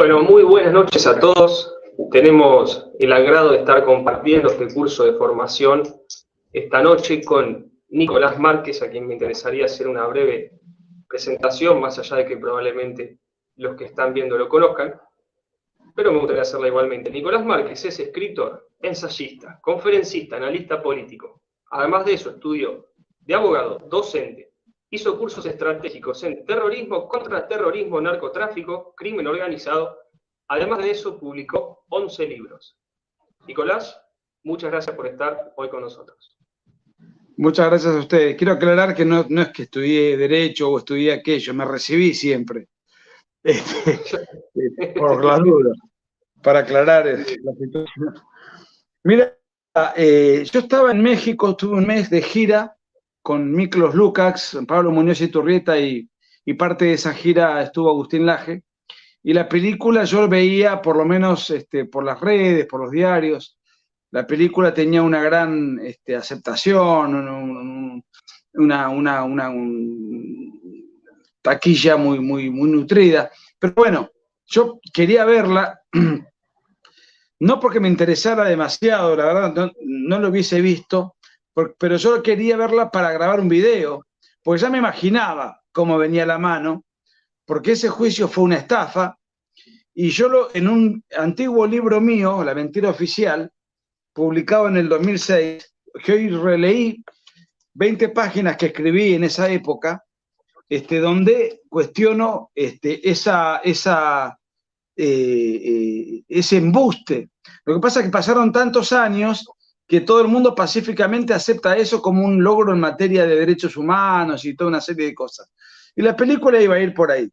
Bueno, muy buenas noches a todos. Tenemos el agrado de estar compartiendo este curso de formación esta noche con Nicolás Márquez, a quien me interesaría hacer una breve presentación, más allá de que probablemente los que están viendo lo conozcan, pero me gustaría hacerla igualmente. Nicolás Márquez es escritor, ensayista, conferencista, analista político. Además de eso, estudió de abogado, docente, hizo cursos estratégicos en terrorismo, contraterrorismo, narcotráfico, crimen organizado. Además de eso, publicó 11 libros. Nicolás, muchas gracias por estar hoy con nosotros. Muchas gracias a ustedes. Quiero aclarar que no es que estudié Derecho o estudié aquello, me recibí siempre. Por las dudas, para aclarar la situación. Mira, yo estaba en México, estuve un mes de gira con Miklos Lukács, Pablo Muñoz Iturrieta y parte de esa gira estuvo Agustín Laje. Y la película yo veía por lo menos por las redes, por los diarios. La película tenía una gran aceptación, una taquilla muy nutrida. Pero bueno, yo quería verla, no porque me interesara demasiado, la verdad, no lo hubiese visto, pero yo quería verla para grabar un video, porque ya me imaginaba cómo venía la mano, porque ese juicio fue una estafa, y yo en un antiguo libro mío, La Mentira Oficial, publicado en el 2006, que hoy releí 20 páginas que escribí en esa época, donde cuestiono ese embuste. Lo que pasa es que pasaron tantos años que todo el mundo pacíficamente acepta eso como un logro en materia de derechos humanos y toda una serie de cosas. Y la película iba a ir por ahí.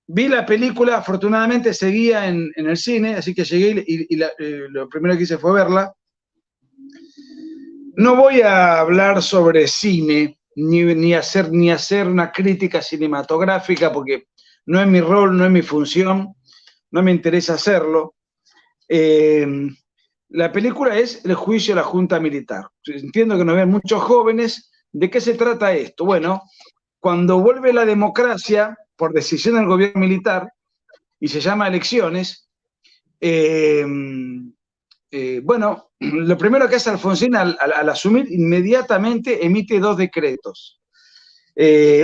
Vi la película, afortunadamente seguía en el cine, así que llegué y lo primero que hice fue verla. No voy a hablar sobre cine, ni hacer una crítica cinematográfica, porque no es mi rol, no es mi función, no me interesa hacerlo. La película es El juicio de la Junta Militar. Entiendo que nos ven muchos jóvenes. ¿De qué se trata esto? Bueno, cuando vuelve la democracia por decisión del gobierno militar, y se llama elecciones, bueno, lo primero que hace Alfonsín al asumir, inmediatamente emite 2 decretos.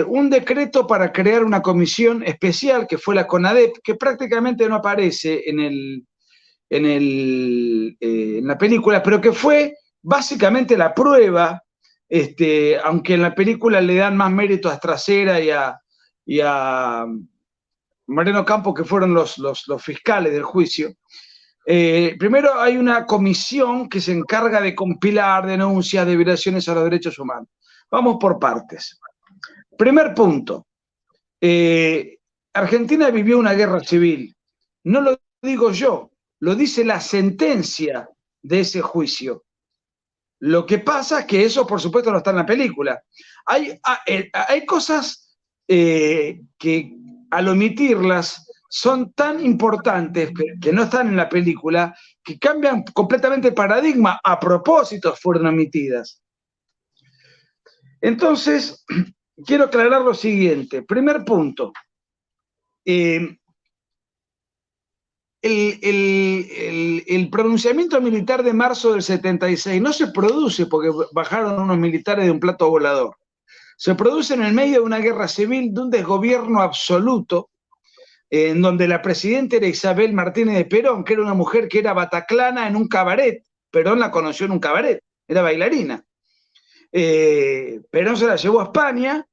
Un decreto para crear una comisión especial, que fue la CONADEP, que prácticamente no aparece en la película, pero que fue básicamente la prueba, aunque en la película le dan más mérito a Estracera y a Mariano Campos, que fueron los fiscales del juicio. Primero hay una comisión que se encarga de compilar denuncias de violaciones a los derechos humanos. Vamos por partes. Primer punto. Argentina vivió una guerra civil. No lo digo yo, lo dice la sentencia de ese juicio. Lo que pasa es que eso, por supuesto, no está en la película. Hay cosas que al omitirlas son tan importantes que no están en la película, que cambian completamente el paradigma. A propósito fueron omitidas. Entonces, quiero aclarar lo siguiente. Primer punto. El pronunciamiento militar de marzo del 76 no se produce porque bajaron unos militares de un plato volador. Se produce en el medio de una guerra civil, de un desgobierno absoluto, en donde la presidenta era Isabel Martínez de Perón, que era una mujer que era bataclana en un cabaret. Perón la conoció en un cabaret, era bailarina. Perón se la llevó a España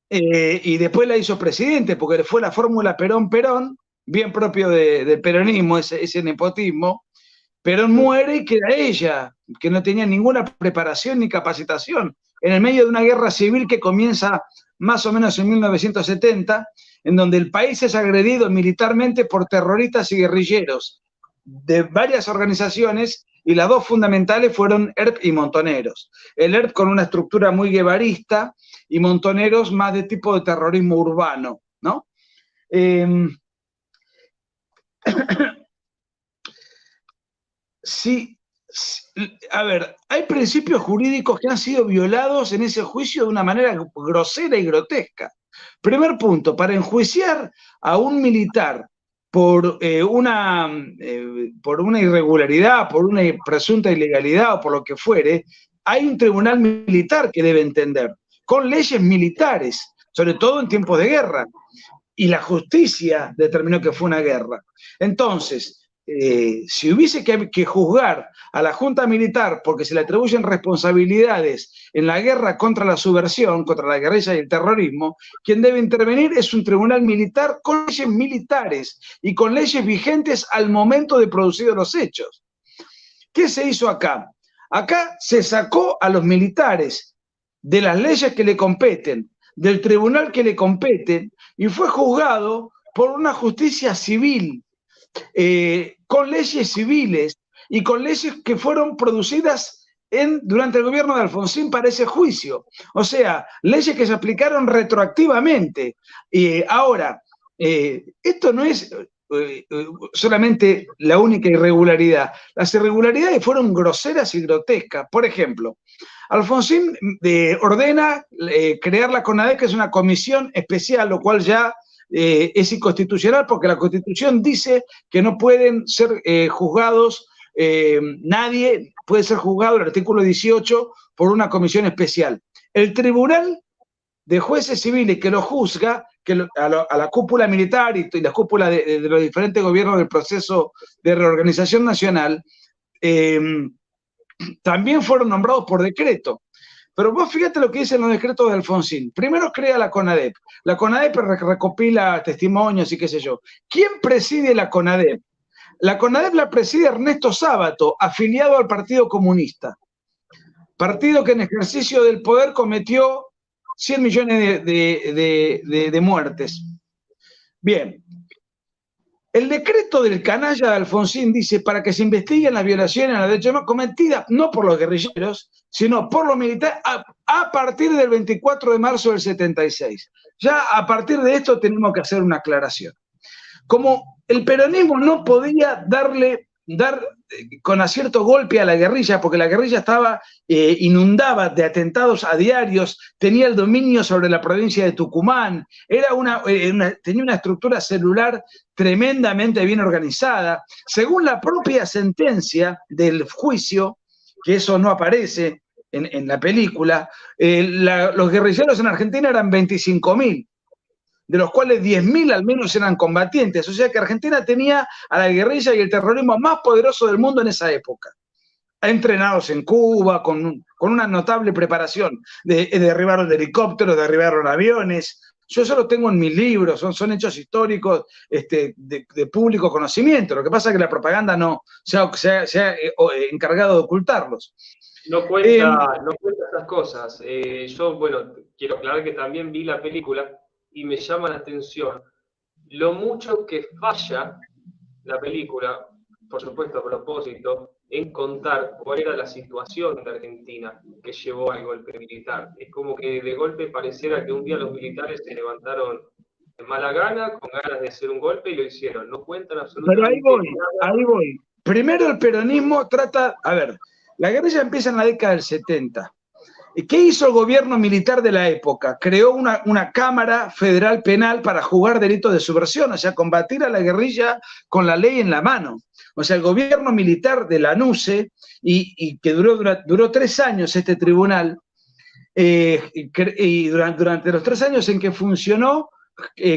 y después la hizo presidente, porque fue la fórmula Perón-Perón, bien propio del peronismo, ese nepotismo. Perón muere y queda ella, que no tenía ninguna preparación ni capacitación, en el medio de una guerra civil que comienza más o menos en 1970, en donde el país es agredido militarmente por terroristas y guerrilleros de varias organizaciones, y las 2 fundamentales fueron ERP y Montoneros. El ERP con una estructura muy guevarista y Montoneros más de tipo de terrorismo urbano, ¿no? Sí, a ver, hay principios jurídicos que han sido violados en ese juicio de una manera grosera y grotesca. Primer punto, para enjuiciar a un militar por una irregularidad, por una presunta ilegalidad o por lo que fuere, hay un tribunal militar que debe entender, con leyes militares, sobre todo en tiempos de guerra. Y la justicia determinó que fue una guerra. Entonces, si hubiese que juzgar a la Junta Militar porque se le atribuyen responsabilidades en la guerra contra la subversión, contra la guerrilla y el terrorismo, quien debe intervenir es un tribunal militar con leyes militares y con leyes vigentes al momento de producidos los hechos. ¿Qué se hizo acá? Acá se sacó a los militares de las leyes que le competen, del tribunal que le competen, y fue juzgado por una justicia civil, con leyes civiles y con leyes que fueron producidas durante el gobierno de Alfonsín para ese juicio. O sea, leyes que se aplicaron retroactivamente. Ahora, esto no es solamente la única irregularidad. Las irregularidades fueron groseras y grotescas. Por ejemplo, Alfonsín ordena crear la CONADEP, que es una comisión especial, lo cual ya es inconstitucional porque la Constitución dice que no pueden ser juzgados, nadie puede ser juzgado, el artículo 18, por una comisión especial. El Tribunal de Jueces Civiles que lo juzga, a la cúpula militar y la cúpula de los diferentes gobiernos del proceso de reorganización nacional, también fueron nombrados por decreto. Pero vos fíjate lo que dicen los decretos de Alfonsín. Primero crea la CONADEP. La CONADEP recopila testimonios y qué sé yo. ¿Quién preside la CONADEP? La CONADEP la preside Ernesto Sábato, afiliado al Partido Comunista. Partido que en ejercicio del poder cometió 100 millones de muertes. Bien. El decreto del canalla de Alfonsín dice para que se investiguen las violaciones a los derechos humanos cometidas no por los guerrilleros, sino por los militares a partir del 24 de marzo del 76. Ya a partir de esto tenemos que hacer una aclaración. Como el peronismo no podía dar con acierto golpe a la guerrilla, porque la guerrilla estaba inundaba de atentados a diarios, tenía el dominio sobre la provincia de Tucumán, tenía una estructura celular tremendamente bien organizada. Según la propia sentencia del juicio, que eso no aparece en la película, los guerrilleros en Argentina eran 25.000. De los cuales 10.000 al menos eran combatientes. O sea que Argentina tenía a la guerrilla y el terrorismo más poderoso del mundo en esa época. Entrenados en Cuba, con una notable preparación. Derribaron helicópteros, derribaron aviones. Yo eso lo tengo en mis libros, son hechos históricos de público conocimiento. Lo que pasa es que la propaganda no se ha encargado de ocultarlos. No cuenta esas cosas. Yo, quiero aclarar que también vi la película y me llama la atención lo mucho que falla la película, por supuesto a propósito, en contar cuál era la situación de Argentina que llevó al golpe militar. Es como que de golpe pareciera que un día los militares se levantaron de mala gana, con ganas de hacer un golpe y lo hicieron. No cuentan absolutamente nada. Ahí voy. Primero el peronismo la guerrilla empieza en la década del 70. ¿Qué hizo el gobierno militar de la época? Creó una Cámara Federal Penal para juzgar delitos de subversión, o sea, combatir a la guerrilla con la ley en la mano. O sea, el gobierno militar de la NUCE, y que duró 3 años este tribunal, y durante los 3 años en que funcionó,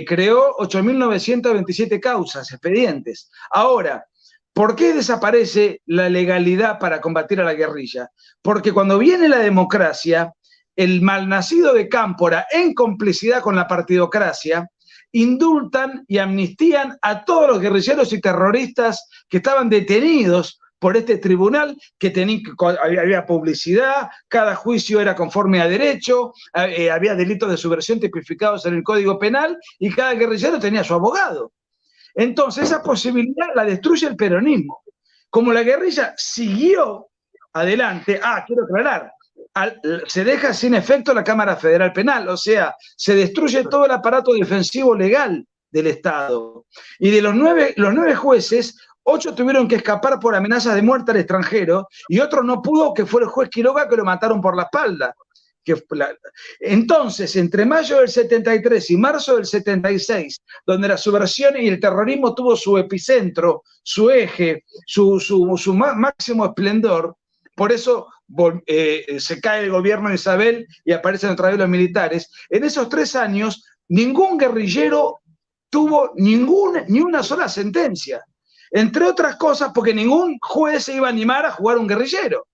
creó 8.927 causas, expedientes. Ahora, ¿por qué desaparece la legalidad para combatir a la guerrilla? Porque cuando viene la democracia, el malnacido de Cámpora, en complicidad con la partidocracia, indultan y amnistían a todos los guerrilleros y terroristas que estaban detenidos por este tribunal, que había publicidad, cada juicio era conforme a derecho, había delitos de subversión tipificados en el Código Penal y cada guerrillero tenía su abogado. Entonces, esa posibilidad la destruye el peronismo. Como la guerrilla siguió adelante, quiero aclarar, se deja sin efecto la Cámara Federal Penal, o sea, se destruye todo el aparato defensivo legal del Estado. Y de los 9 jueces, 8 tuvieron que escapar por amenazas de muerte al extranjero, y otro no pudo, que fue el juez Quiroga, que lo mataron por la espalda. Entonces, entre mayo del 73 y marzo del 76, donde la subversión y el terrorismo tuvo su epicentro, su eje, su máximo esplendor, por eso se cae el gobierno de Isabel y aparecen otra vez los militares. En esos 3 años, ningún guerrillero tuvo ni una sola sentencia. Entre otras cosas, porque ningún juez se iba a animar a jugar un guerrillero.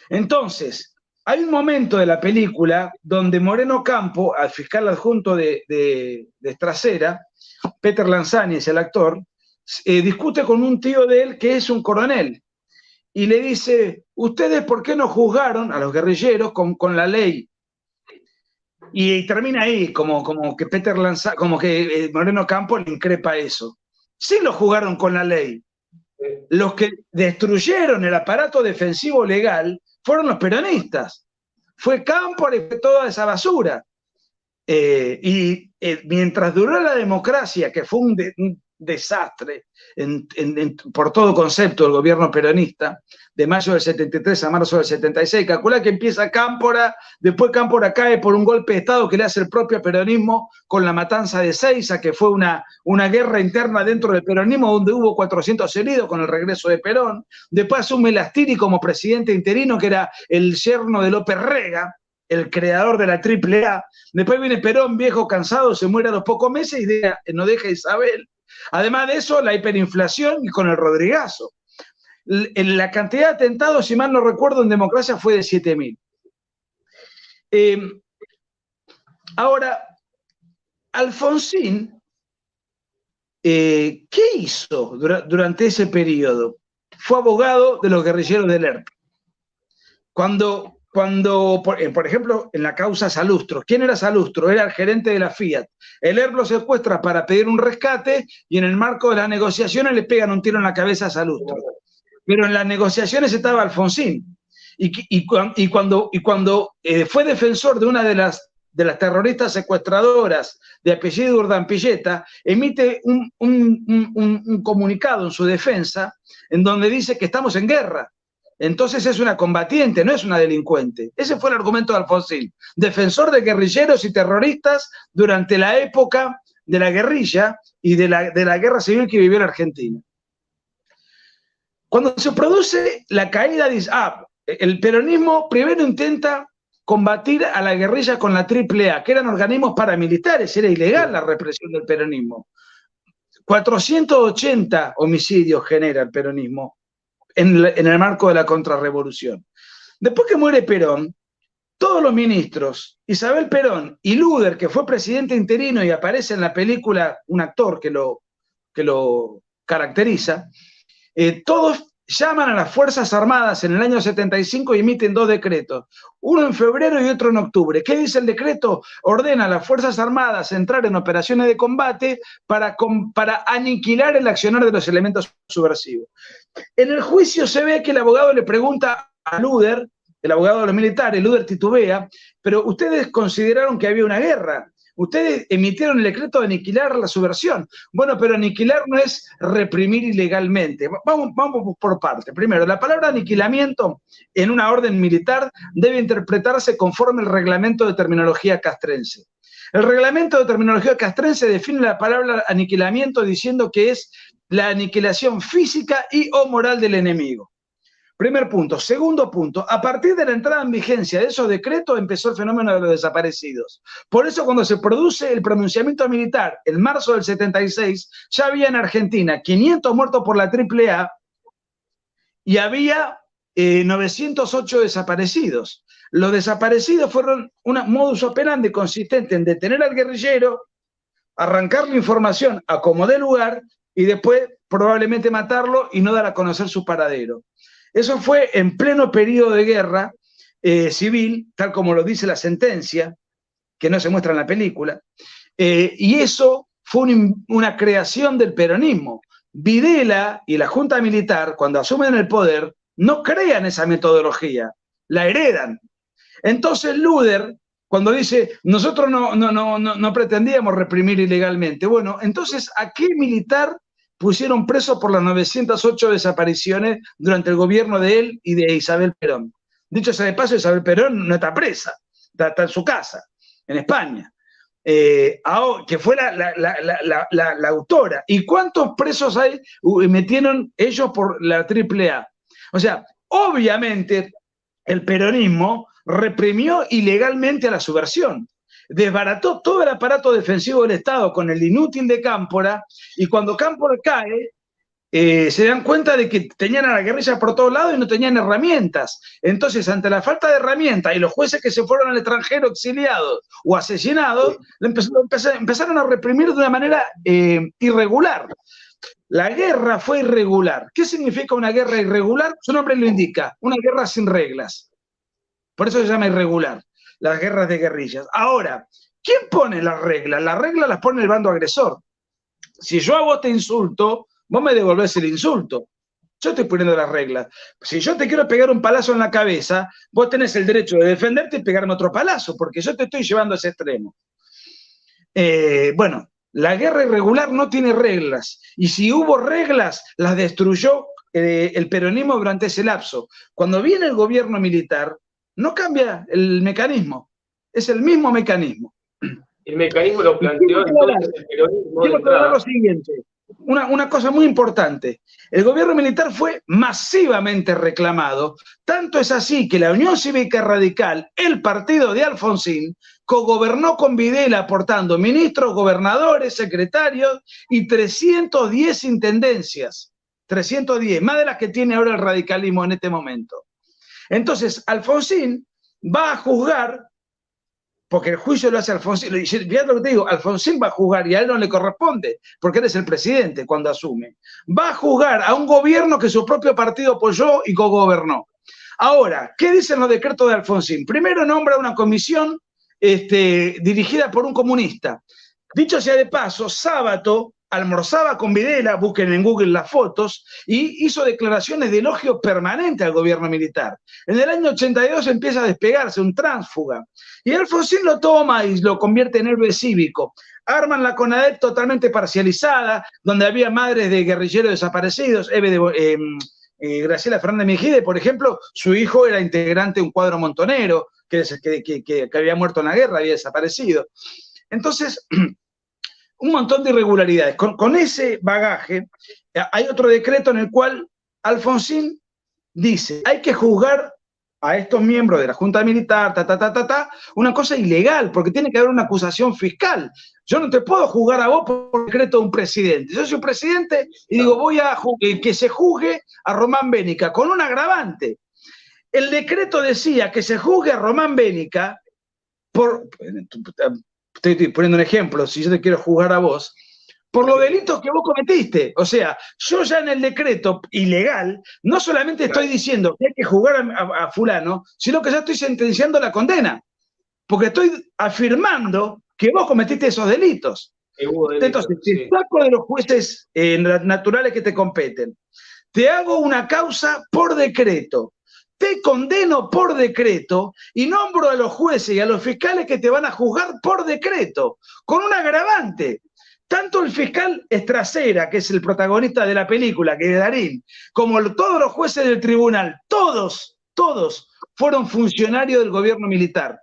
Entonces, hay un momento de la película donde Moreno Campo, al fiscal adjunto de Estracera, Peter Lanzani es el actor, discute con un tío de él que es un coronel y le dice, ¿ustedes por qué no juzgaron a los guerrilleros con la ley? Y termina ahí, como que Peter Lanzani, como que Moreno Campo le increpa eso. Sí lo juzgaron con la ley. Los que destruyeron el aparato defensivo legal fueron los peronistas. Fue Cámpora y fue toda esa basura. Mientras duró la democracia, que fue un desastre por todo concepto del gobierno peronista, de mayo del 73 a marzo del 76, calcula que empieza Cámpora, después Cámpora cae por un golpe de Estado que le hace el propio peronismo con la matanza de Seiza, que fue una guerra interna dentro del peronismo donde hubo 400 heridos con el regreso de Perón. Después asume Lastiri como presidente interino, que era el yerno de López Rega, el creador de la AAA. Después viene Perón, viejo, cansado, se muere a los pocos meses y no deja a Isabel. Además de eso, la hiperinflación y con el Rodrigazo. La cantidad de atentados, si mal no recuerdo, en democracia fue de 7.000. Ahora, Alfonsín, ¿qué hizo durante ese periodo? Fue abogado de los guerrilleros del ERP. Cuando por ejemplo, en la causa Salustro, ¿quién era Salustro? Era el gerente de la Fiat. El ERP lo secuestra para pedir un rescate y en el marco de las negociaciones le pegan un tiro en la cabeza a Salustro. Pero en las negociaciones estaba Alfonsín. Y cuando fue defensor de una de las terroristas secuestradoras de apellido Urdampilleta, emite un comunicado en su defensa en donde dice que estamos en guerra. Entonces es una combatiente, no es una delincuente. Ese fue el argumento de Alfonsín, defensor de guerrilleros y terroristas durante la época de la guerrilla y de la guerra civil que vivió en Argentina. Cuando se produce la caída de el peronismo primero intenta combatir a la guerrilla con la AAA, que eran organismos paramilitares, era ilegal la represión del peronismo. 480 homicidios genera el peronismo en el marco de la contrarrevolución. Después que muere Perón, todos los ministros, Isabel Perón y Luder, que fue presidente interino y aparece en la película un actor que lo caracteriza, todos llaman a las Fuerzas Armadas en el año 75 y emiten 2 decretos, uno en febrero y otro en octubre. ¿Qué dice el decreto? Ordena a las Fuerzas Armadas entrar en operaciones de combate para aniquilar el accionar de los elementos subversivos. En el juicio se ve que el abogado le pregunta a Luder, el abogado de los militares, Luder titubea, pero ustedes consideraron que había una guerra. Ustedes emitieron el decreto de aniquilar la subversión. Bueno, pero aniquilar no es reprimir ilegalmente. Vamos por parte. Primero, la palabra aniquilamiento en una orden militar debe interpretarse conforme el reglamento de terminología castrense. El reglamento de terminología castrense define la palabra aniquilamiento diciendo que es la aniquilación física y o moral del enemigo. Primer punto. Segundo punto, a partir de la entrada en vigencia de esos decretos empezó el fenómeno de los desaparecidos. Por eso cuando se produce el pronunciamiento militar en marzo del 76, ya había en Argentina 500 muertos por la AAA y había 908 desaparecidos. Los desaparecidos fueron un modus operandi consistente en detener al guerrillero, arrancar la información a como dé lugar y después probablemente matarlo y no dar a conocer su paradero. Eso fue en pleno periodo de guerra civil, tal como lo dice la sentencia, que no se muestra en la película, y eso fue una creación del peronismo. Videla y la Junta Militar, cuando asumen el poder, no crean esa metodología, la heredan. Entonces Luder, cuando dice, nosotros no pretendíamos reprimir ilegalmente, bueno, entonces, ¿a qué militar pusieron preso por las 908 desapariciones durante el gobierno de él y de Isabel Perón? Dicho sea de paso, Isabel Perón no está presa, está en su casa, en España. Que fue la autora. ¿Y cuántos presos hay metieron ellos por la AAA? O sea, obviamente el peronismo reprimió ilegalmente a la subversión, desbarató todo el aparato defensivo del Estado con el inútil de Cámpora, y cuando Cámpora cae, se dan cuenta de que tenían a la guerrilla por todos lados y no tenían herramientas. Entonces, ante la falta de herramientas y los jueces que se fueron al extranjero exiliados o asesinados, empezaron a reprimir de una manera irregular. La guerra fue irregular. ¿Qué significa una guerra irregular? Su nombre lo indica, una guerra sin reglas. Por eso se llama irregular, las guerras de guerrillas. Ahora, ¿quién pone las reglas? Las reglas las pone el bando agresor. Si yo a vos te insulto, vos me devolvés el insulto. Yo estoy poniendo las reglas. Si yo te quiero pegar un palazo en la cabeza, vos tenés el derecho de defenderte y pegarme otro palazo, porque yo te estoy llevando a ese extremo. Bueno, la guerra irregular no tiene reglas, y si hubo reglas, las destruyó el peronismo durante ese lapso. Cuando viene el gobierno militar, no cambia el mecanismo, es el mismo mecanismo. El mecanismo lo planteó entonces el peronismo. Quiero aclarar lo siguiente, una cosa muy importante. El gobierno militar fue masivamente reclamado, tanto es así que la Unión Cívica Radical, el partido de Alfonsín, cogobernó con Videla aportando ministros, gobernadores, secretarios y 310 intendencias. 310, más de las que tiene ahora el radicalismo en este momento. Entonces, Alfonsín va a juzgar, porque el juicio lo hace Alfonsín. Fíjate lo que te digo, Alfonsín va a juzgar y a él no le corresponde, porque él es el presidente cuando asume. Va a juzgar a un gobierno que su propio partido apoyó y cogobernó. Ahora, ¿qué dicen los decretos de Alfonsín? Primero nombra una comisión dirigida por un comunista. Dicho sea de paso, Sábato almorzaba con Videla, busquen en Google las fotos, y hizo declaraciones de elogio permanente al gobierno militar. En el año 82 empieza a despegarse, un tránsfuga, y Alfonsín lo toma y lo convierte en héroe cívico. Arman la CONADEP totalmente parcializada, donde había madres de guerrilleros desaparecidos. Graciela Fernández Mejide, por ejemplo, su hijo era integrante de un cuadro montonero que había muerto en la guerra, había desaparecido. Entonces, un montón de irregularidades. Con ese bagaje, hay otro decreto en el cual Alfonsín dice, hay que juzgar a estos miembros de la Junta Militar, una cosa ilegal, porque tiene que haber una acusación fiscal. Yo no te puedo juzgar a vos por decreto de un presidente. Yo soy un presidente y digo, voy a que se juzgue a Román Bénica, con un agravante. El decreto decía que se juzgue a Román Bénica por... Estoy poniendo un ejemplo, si yo te quiero juzgar a vos, por los delitos que vos cometiste. O sea, yo ya en el decreto ilegal, no solamente estoy diciendo que hay que juzgar a fulano, sino que ya estoy sentenciando la condena, porque estoy afirmando que vos cometiste esos delitos. Entonces, te saco de los jueces naturales que te competen, te hago una causa por decreto, te condeno por decreto y nombro a los jueces y a los fiscales que te van a juzgar por decreto, con un agravante. Tanto el fiscal Estracera, que es el protagonista de la película, que es Darín, como todos los jueces del tribunal, todos fueron funcionarios del gobierno militar,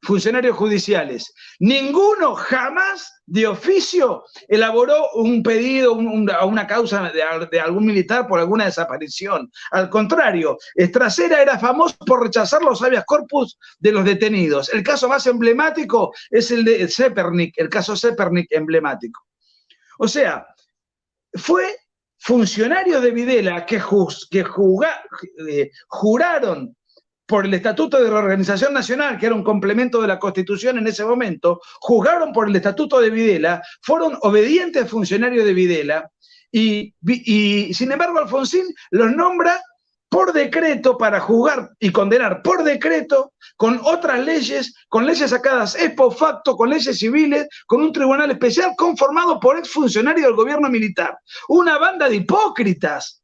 funcionarios judiciales. Ninguno jamás de oficio elaboró un pedido a una causa de algún militar por alguna desaparición. Al contrario, Estracera era famoso por rechazar los habeas corpus de los detenidos. El caso más emblemático es el de Zepernik, el caso Zepernik emblemático. O sea, fue funcionarios de Videla que juraron por el Estatuto de Reorganización Nacional, que era un complemento de la Constitución en ese momento, juzgaron por el Estatuto de Videla, fueron obedientes funcionarios de Videla, y sin embargo Alfonsín los nombra por decreto para juzgar y condenar por decreto, con otras leyes, con leyes sacadas ex post facto, con leyes civiles, con un tribunal especial conformado por exfuncionarios del gobierno militar. Una banda de hipócritas.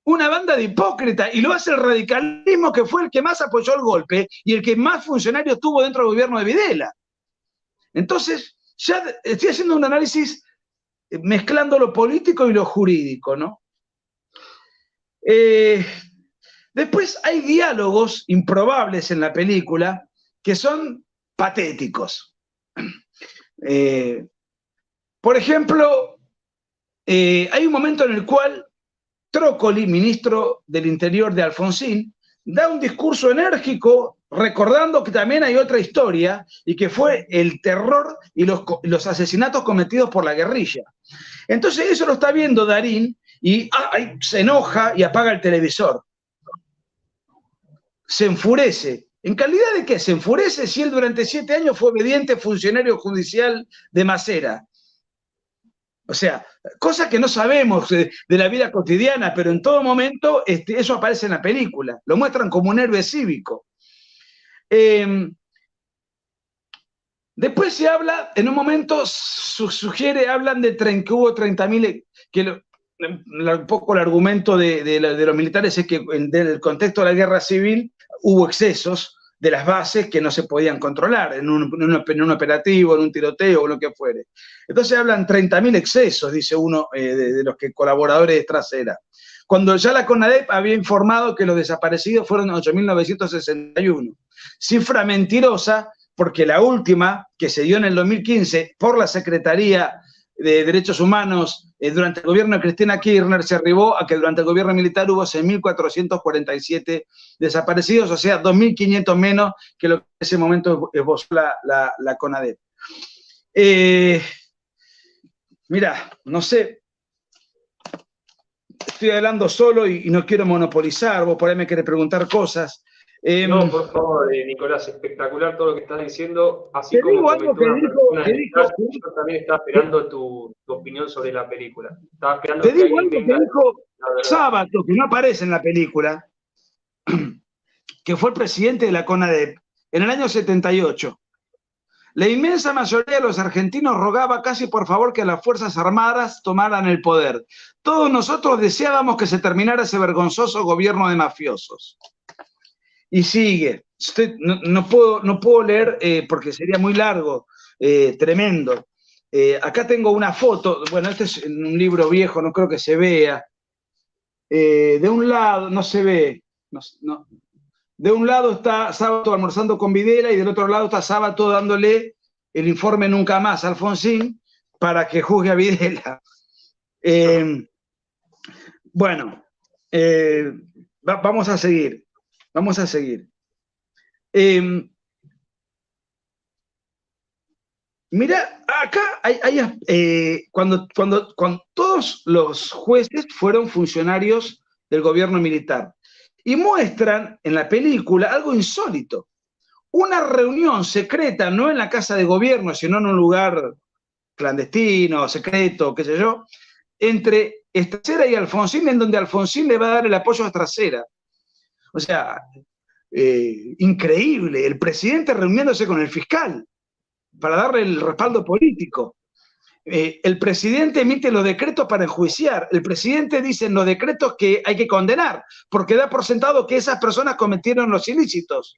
Una banda de hipócritas, y lo hace el radicalismo, que fue el que más apoyó el golpe y el que más funcionarios tuvo dentro del gobierno de Videla. Entonces, ya estoy haciendo un análisis mezclando lo político y lo jurídico, ¿no? Después hay diálogos improbables en la película que son patéticos. Por ejemplo, hay un momento en el cual Trócoli, ministro del Interior de Alfonsín, da un discurso enérgico recordando que también hay otra historia y que fue el terror y los asesinatos cometidos por la guerrilla. Entonces eso lo está viendo Darín y se enoja y apaga el televisor. Se enfurece. ¿En calidad de qué? Se enfurece si él durante 7 años fue obediente funcionario judicial de Masera. O sea, cosas que no sabemos de la vida cotidiana, pero en todo momento eso aparece en la película. Lo muestran como un héroe cívico. Después se habla, en un momento hablan de que hubo 30.000, que un poco el argumento de los militares es que en el contexto de la guerra civil hubo excesos de las bases que no se podían controlar en un operativo, en un tiroteo o lo que fuere. Entonces hablan 30.000 excesos, dice uno de los colaboradores de Trasera. Cuando ya la CONADEP había informado que los desaparecidos fueron 8.961. Cifra mentirosa, porque la última, que se dio en el 2015 por la Secretaría de Derechos Humanos durante el gobierno de Cristina Kirchner, se arribó a que durante el gobierno militar hubo 6.447 desaparecidos, o sea, 2.500 menos que lo que en ese momento esbozó la CONADEP. Mira, no sé, estoy hablando solo y no quiero monopolizar, vos por ahí me querés preguntar cosas. No, por favor, Nicolás, espectacular todo lo que estás diciendo. Así te como digo algo comentó una persona yo también estaba esperando tu opinión sobre la película. Estaba esperando te que digo alguien algo que venga. dijo Sábato, que no aparece en la película, que fue el presidente de la CONADEP en el año 78. La inmensa mayoría de los argentinos rogaba casi por favor que las Fuerzas Armadas tomaran el poder. Todos nosotros deseábamos que se terminara ese vergonzoso gobierno de mafiosos. Y sigue. No puedo leer porque sería muy largo, tremendo. Acá tengo una foto, bueno, este es un libro viejo, no creo que se vea. De un lado, no se ve, no. De un lado está Sábato almorzando con Videla y del otro lado está Sábato dándole el informe Nunca Más a Alfonsín para que juzgue a Videla. Bueno, vamos a seguir. Vamos a seguir. Mira, acá cuando todos los jueces fueron funcionarios del gobierno militar y muestran en la película algo insólito. Una reunión secreta, no en la casa de gobierno, sino en un lugar clandestino, secreto, qué sé yo, entre Trasera y Alfonsín, en donde Alfonsín le va a dar el apoyo a Trasera. O sea, increíble, el presidente reuniéndose con el fiscal para darle el respaldo político. El presidente emite los decretos para enjuiciar. El presidente dice en los decretos que hay que condenar, porque da por sentado que esas personas cometieron los ilícitos.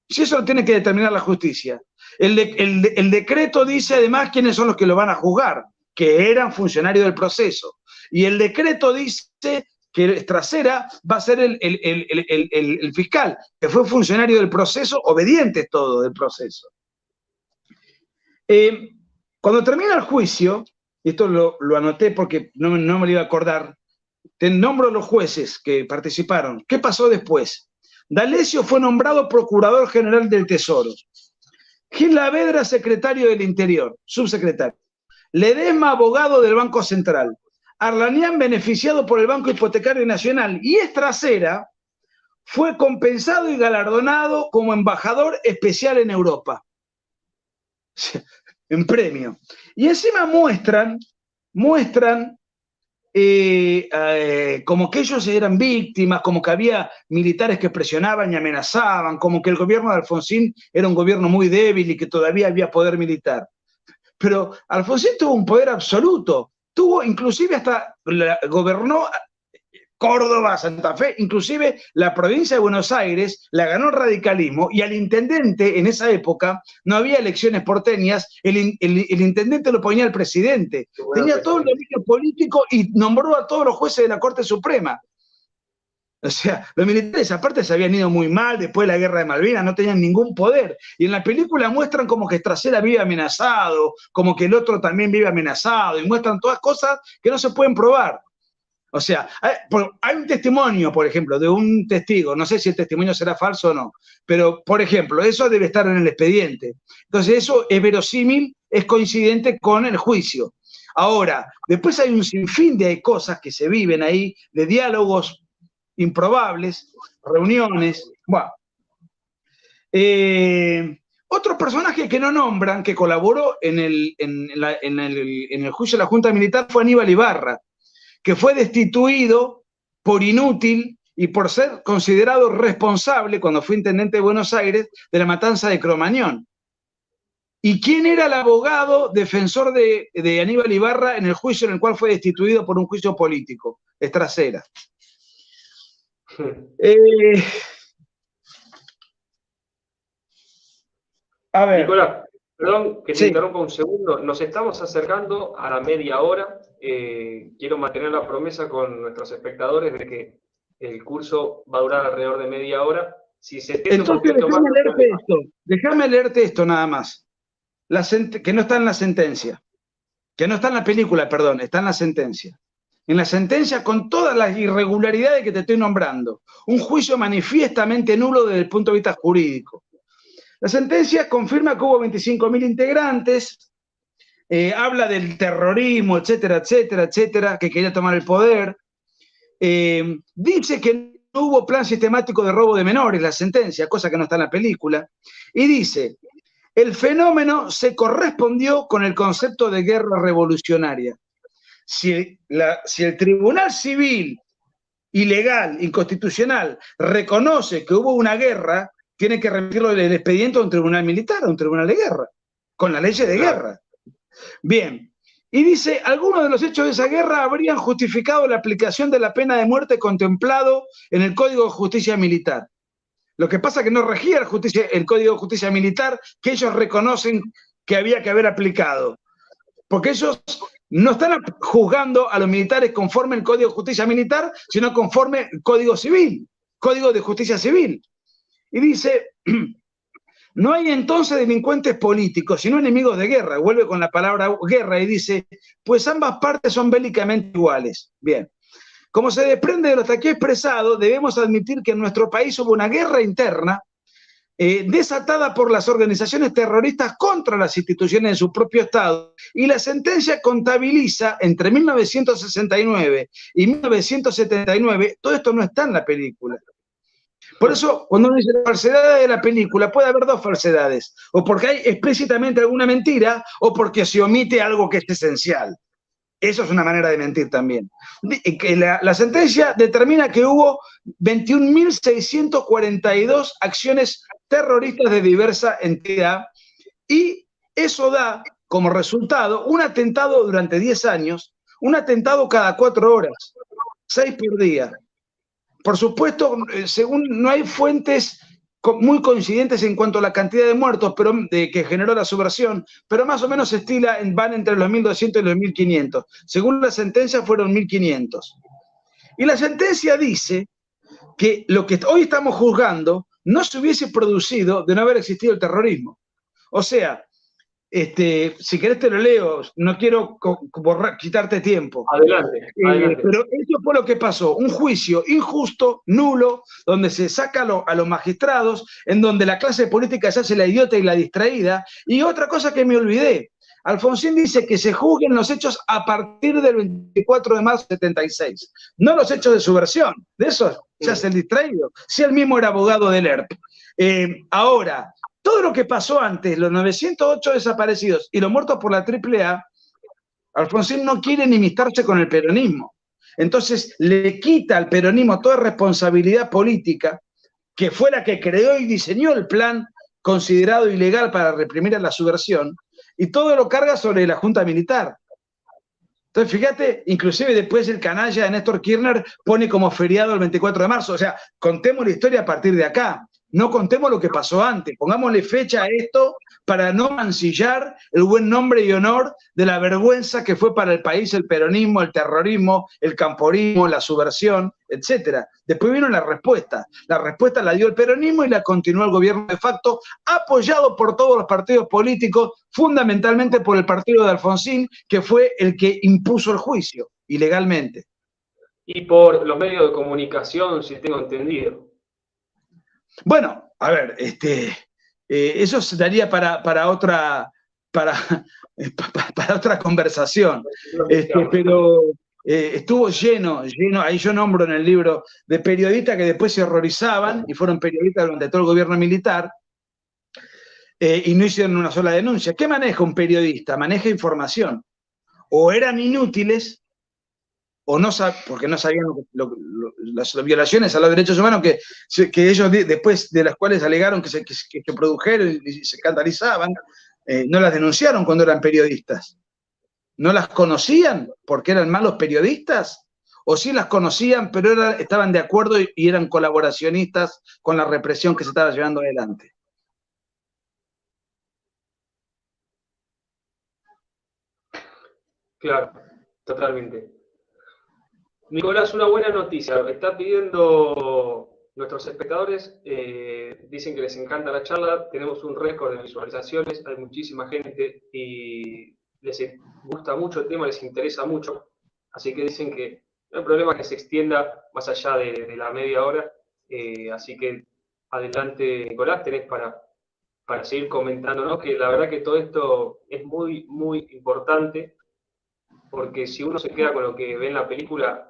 Si eso lo tiene que determinar la justicia. El decreto dice además quiénes son los que lo van a juzgar, que eran funcionarios del proceso. Y el decreto dice que Trasera va a ser el fiscal, que fue funcionario del proceso, obediente todo del proceso. Cuando termina el juicio, y esto lo anoté porque no me lo iba a acordar, te nombro los jueces que participaron. ¿Qué pasó después? D'Alessio fue nombrado Procurador General del Tesoro. Gil Lavedra, secretario del Interior, subsecretario. Ledesma, abogado del Banco Central. Arlanián, beneficiado por el Banco Hipotecario Nacional. Y Trasera fue compensado y galardonado como embajador especial en Europa. En premio. Y encima muestran como que ellos eran víctimas, como que había militares que presionaban y amenazaban, como que el gobierno de Alfonsín era un gobierno muy débil y que todavía había poder militar. Pero Alfonsín tuvo un poder absoluto, inclusive gobernó Córdoba, Santa Fe, inclusive la provincia de Buenos Aires la ganó el radicalismo y al intendente en esa época no había elecciones porteñas, el intendente lo ponía el presidente, tenía todo el dominio político y nombró a todos los jueces de la Corte Suprema. O sea, los militares aparte se habían ido muy mal después de la guerra de Malvinas, no tenían ningún poder. Y en la película muestran como que Estracera vive amenazado, como que el otro también vive amenazado, y muestran todas cosas que no se pueden probar. O sea, hay un testimonio, por ejemplo, de un testigo, no sé si el testimonio será falso o no, pero, por ejemplo, eso debe estar en el expediente. Entonces, eso es verosímil, es coincidente con el juicio. Ahora, después hay un sinfín de cosas que se viven ahí, de diálogos improbables, reuniones. Bueno, otro personaje que no nombran, que colaboró en el juicio de la Junta Militar, fue Aníbal Ibarra, que fue destituido por inútil y por ser considerado responsable, cuando fue intendente de Buenos Aires, de la matanza de Cromañón. ¿Y quién era el abogado defensor de Aníbal Ibarra en el juicio en el cual fue destituido por un juicio político? Estracera. A ver. Nicolás, perdón que te Sí. interrumpa un segundo. Nos estamos acercando a la media hora. Quiero mantener la promesa con nuestros espectadores de que el curso va a durar alrededor de media hora. Si se extiende un Entonces, poquito más, déjame leerte esto nada más, que no está en la sentencia, que no está en la película, perdón, está en la sentencia. En la sentencia, con todas las irregularidades que te estoy nombrando, un juicio manifiestamente nulo desde el punto de vista jurídico. La sentencia confirma que hubo 25.000 integrantes, habla del terrorismo, etcétera, etcétera, etcétera, que quería tomar el poder. Dice que no hubo plan sistemático de robo de menores, la sentencia, cosa que no está en la película. Y dice, el fenómeno se correspondió con el concepto de guerra revolucionaria. Si el Tribunal Civil ilegal, inconstitucional, reconoce que hubo una guerra, tiene que remitirlo del expediente a un tribunal militar, a un tribunal de guerra, con la ley de guerra. Bien, y dice, algunos de los hechos de esa guerra habrían justificado la aplicación de la pena de muerte contemplado en el Código de Justicia Militar. Lo que pasa es que no regía el Código de Justicia Militar que ellos reconocen que había que haber aplicado. Porque ellos no están juzgando a los militares conforme el Código de Justicia Militar, sino conforme el Código Civil, Código de Justicia Civil. Y dice, no hay entonces delincuentes políticos, sino enemigos de guerra. Vuelve con la palabra guerra y dice, pues ambas partes son bélicamente iguales. Bien. Como se desprende de lo hasta aquí expresado, debemos admitir que en nuestro país hubo una guerra interna desatada por las organizaciones terroristas contra las instituciones de su propio Estado, y la sentencia contabiliza entre 1969 y 1979, todo esto no está en la película. Por eso, cuando uno dice la falsedad de la película, puede haber dos falsedades, o porque hay explícitamente alguna mentira, o porque se omite algo que es esencial. Eso es una manera de mentir también. La sentencia determina que hubo 21.642 acciones terroristas de diversa entidad, y eso da como resultado un atentado durante 10 años, un atentado cada 4 horas, 6 por día. Por supuesto, según no hay fuentes muy coincidentes en cuanto a la cantidad de muertos que generó la subversión, pero más o menos van entre los 1.200 y los 1.500. Según la sentencia fueron 1.500. Y la sentencia dice que lo que hoy estamos juzgando no se hubiese producido de no haber existido el terrorismo. O sea, si querés te lo leo, no quiero quitarte tiempo. Adelante. Pero eso fue lo que pasó, un juicio injusto, nulo, donde se saca a los magistrados, en donde la clase política se hace la idiota y la distraída. Y otra cosa que me olvidé, Alfonsín dice que se juzguen los hechos a partir del 24 de marzo de 76, no los hechos de subversión, de eso se hace el distraído, si él mismo era abogado del ERP. Ahora, todo lo que pasó antes, los 908 desaparecidos y los muertos por la AAA, Alfonsín no quiere enemistarse con el peronismo. Entonces le quita al peronismo toda responsabilidad política, que fue la que creó y diseñó el plan considerado ilegal para reprimir a la subversión, y todo lo carga sobre la Junta Militar. Entonces, fíjate, inclusive después el canalla de Néstor Kirchner pone como feriado el 24 de marzo. O sea, contemos la historia a partir de acá. No contemos lo que pasó antes, pongámosle fecha a esto para no mancillar el buen nombre y honor de la vergüenza que fue para el país el peronismo, el terrorismo, el camporismo, la subversión, etcétera. Después vino la respuesta la dio el peronismo y la continuó el gobierno de facto, apoyado por todos los partidos políticos, fundamentalmente por el partido de Alfonsín, que fue el que impuso el juicio, ilegalmente. Y por los medios de comunicación, si tengo entendido. Bueno, a ver, eso se daría para otra, para otra conversación, pero estuvo lleno, ahí yo nombro en el libro, de periodistas que después se horrorizaban y fueron periodistas durante todo el gobierno militar y no hicieron una sola denuncia. ¿Qué maneja un periodista? Maneja información. O eran inútiles, o no porque no sabían las violaciones a los derechos humanos que ellos después de las cuales alegaron que se produjeron y se escandalizaban, no las denunciaron cuando eran periodistas. ¿No las conocían porque eran malos periodistas? ¿O sí las conocían pero estaban de acuerdo y eran colaboracionistas con la represión que se estaba llevando adelante? Claro, totalmente. Nicolás, una buena noticia. Está pidiendo nuestros espectadores, dicen que les encanta la charla, tenemos un récord de visualizaciones, hay muchísima gente y les gusta mucho el tema, les interesa mucho, así que dicen que no hay problema que se extienda más allá de la media hora, así que adelante, Nicolás, tenés para seguir comentando, ¿no? Que la verdad que todo esto es muy, muy importante, porque si uno se queda con lo que ve en la película,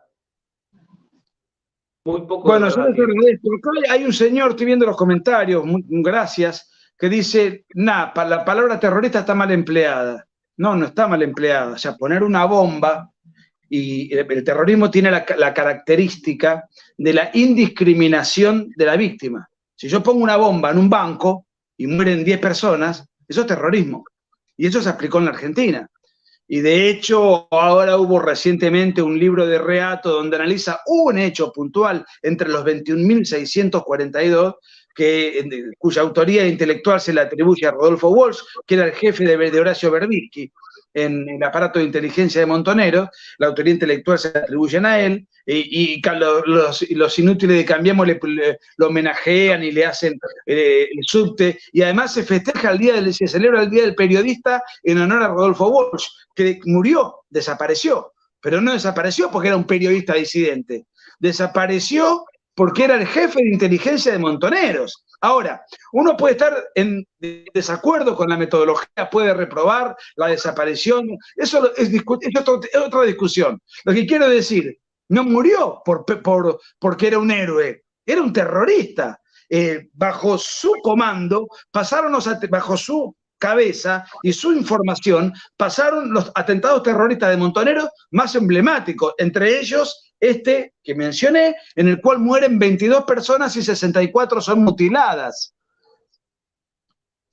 muy poco. Bueno, yo les agradezco. Hay un señor, estoy viendo los comentarios, gracias, que dice, la palabra terrorista está mal empleada. No está mal empleada. O sea, poner una bomba, y el terrorismo tiene la característica de la indiscriminación de la víctima. Si yo pongo una bomba en un banco y mueren 10 personas, eso es terrorismo. Y eso se aplicó en la Argentina. Y de hecho, ahora hubo recientemente un libro de Reato donde analiza un hecho puntual entre los 21.642, cuya autoría intelectual se le atribuye a Rodolfo Walsh, que era el jefe de Horacio Berbisky en el aparato de inteligencia de Montoneros. La autoría intelectual se le atribuyen a él, y los inútiles de Cambiemos lo homenajean y le hacen el subte, y además se festeja se celebra el Día del Periodista en honor a Rodolfo Walsh, que murió, desapareció, pero no desapareció porque era un periodista disidente, desapareció porque era el jefe de inteligencia de Montoneros. Ahora, uno puede estar en desacuerdo con la metodología, puede reprobar la desaparición, eso es otra discusión. Lo que quiero decir, no murió porque era un héroe, era un terrorista. Bajo su comando, bajo su cabeza y su información, pasaron los atentados terroristas de Montoneros más emblemáticos, entre ellos que mencioné, en el cual mueren 22 personas y 64 son mutiladas.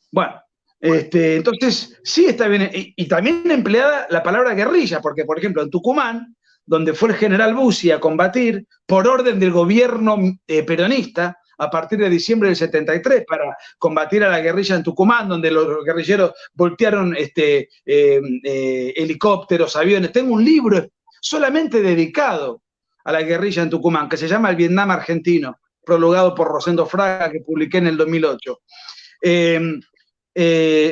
Bueno, entonces sí está bien, y también empleada la palabra guerrilla, porque por ejemplo en Tucumán, donde fue el general Bussi a combatir por orden del gobierno peronista, a partir de diciembre del 73, para combatir a la guerrilla en Tucumán, donde los guerrilleros voltearon helicópteros, aviones. Tengo un libro solamente dedicado a la guerrilla en Tucumán, que se llama El Vietnam Argentino, prologado por Rosendo Fraga, que publiqué en el 2008.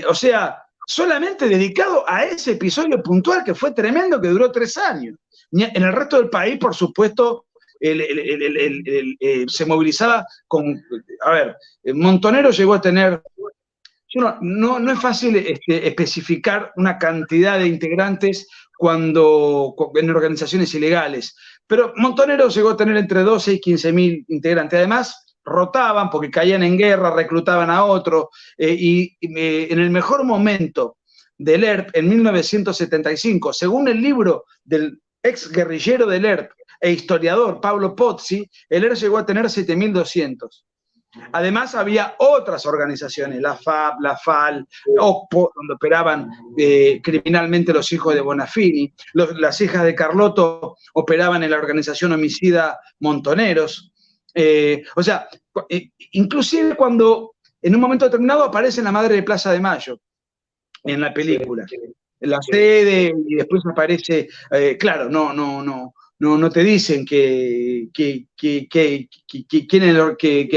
O sea, solamente dedicado a ese episodio puntual que fue tremendo, que duró 3 años. En el resto del país, por supuesto, se movilizaba con... A ver, Montonero llegó a tener... No es fácil especificar una cantidad de integrantes en organizaciones ilegales, pero Montonero llegó a tener entre 12 y 15.000 integrantes. Además, rotaban porque caían en guerra, reclutaban a otros, y en el mejor momento del ERP, en 1975, según el libro del ex guerrillero del ERP e historiador Pablo Pozzi, el ERP llegó a tener 7.200. Además, había otras organizaciones, la FAB, la FAL, OCPO, donde operaban criminalmente los hijos de Bonafini. Las hijas de Carlotto operaban en la organización homicida Montoneros. O sea, Inclusive cuando en un momento determinado aparece la madre de Plaza de Mayo en la película. Sí, sí, En la sí. sede, y después aparece, claro, no te dicen que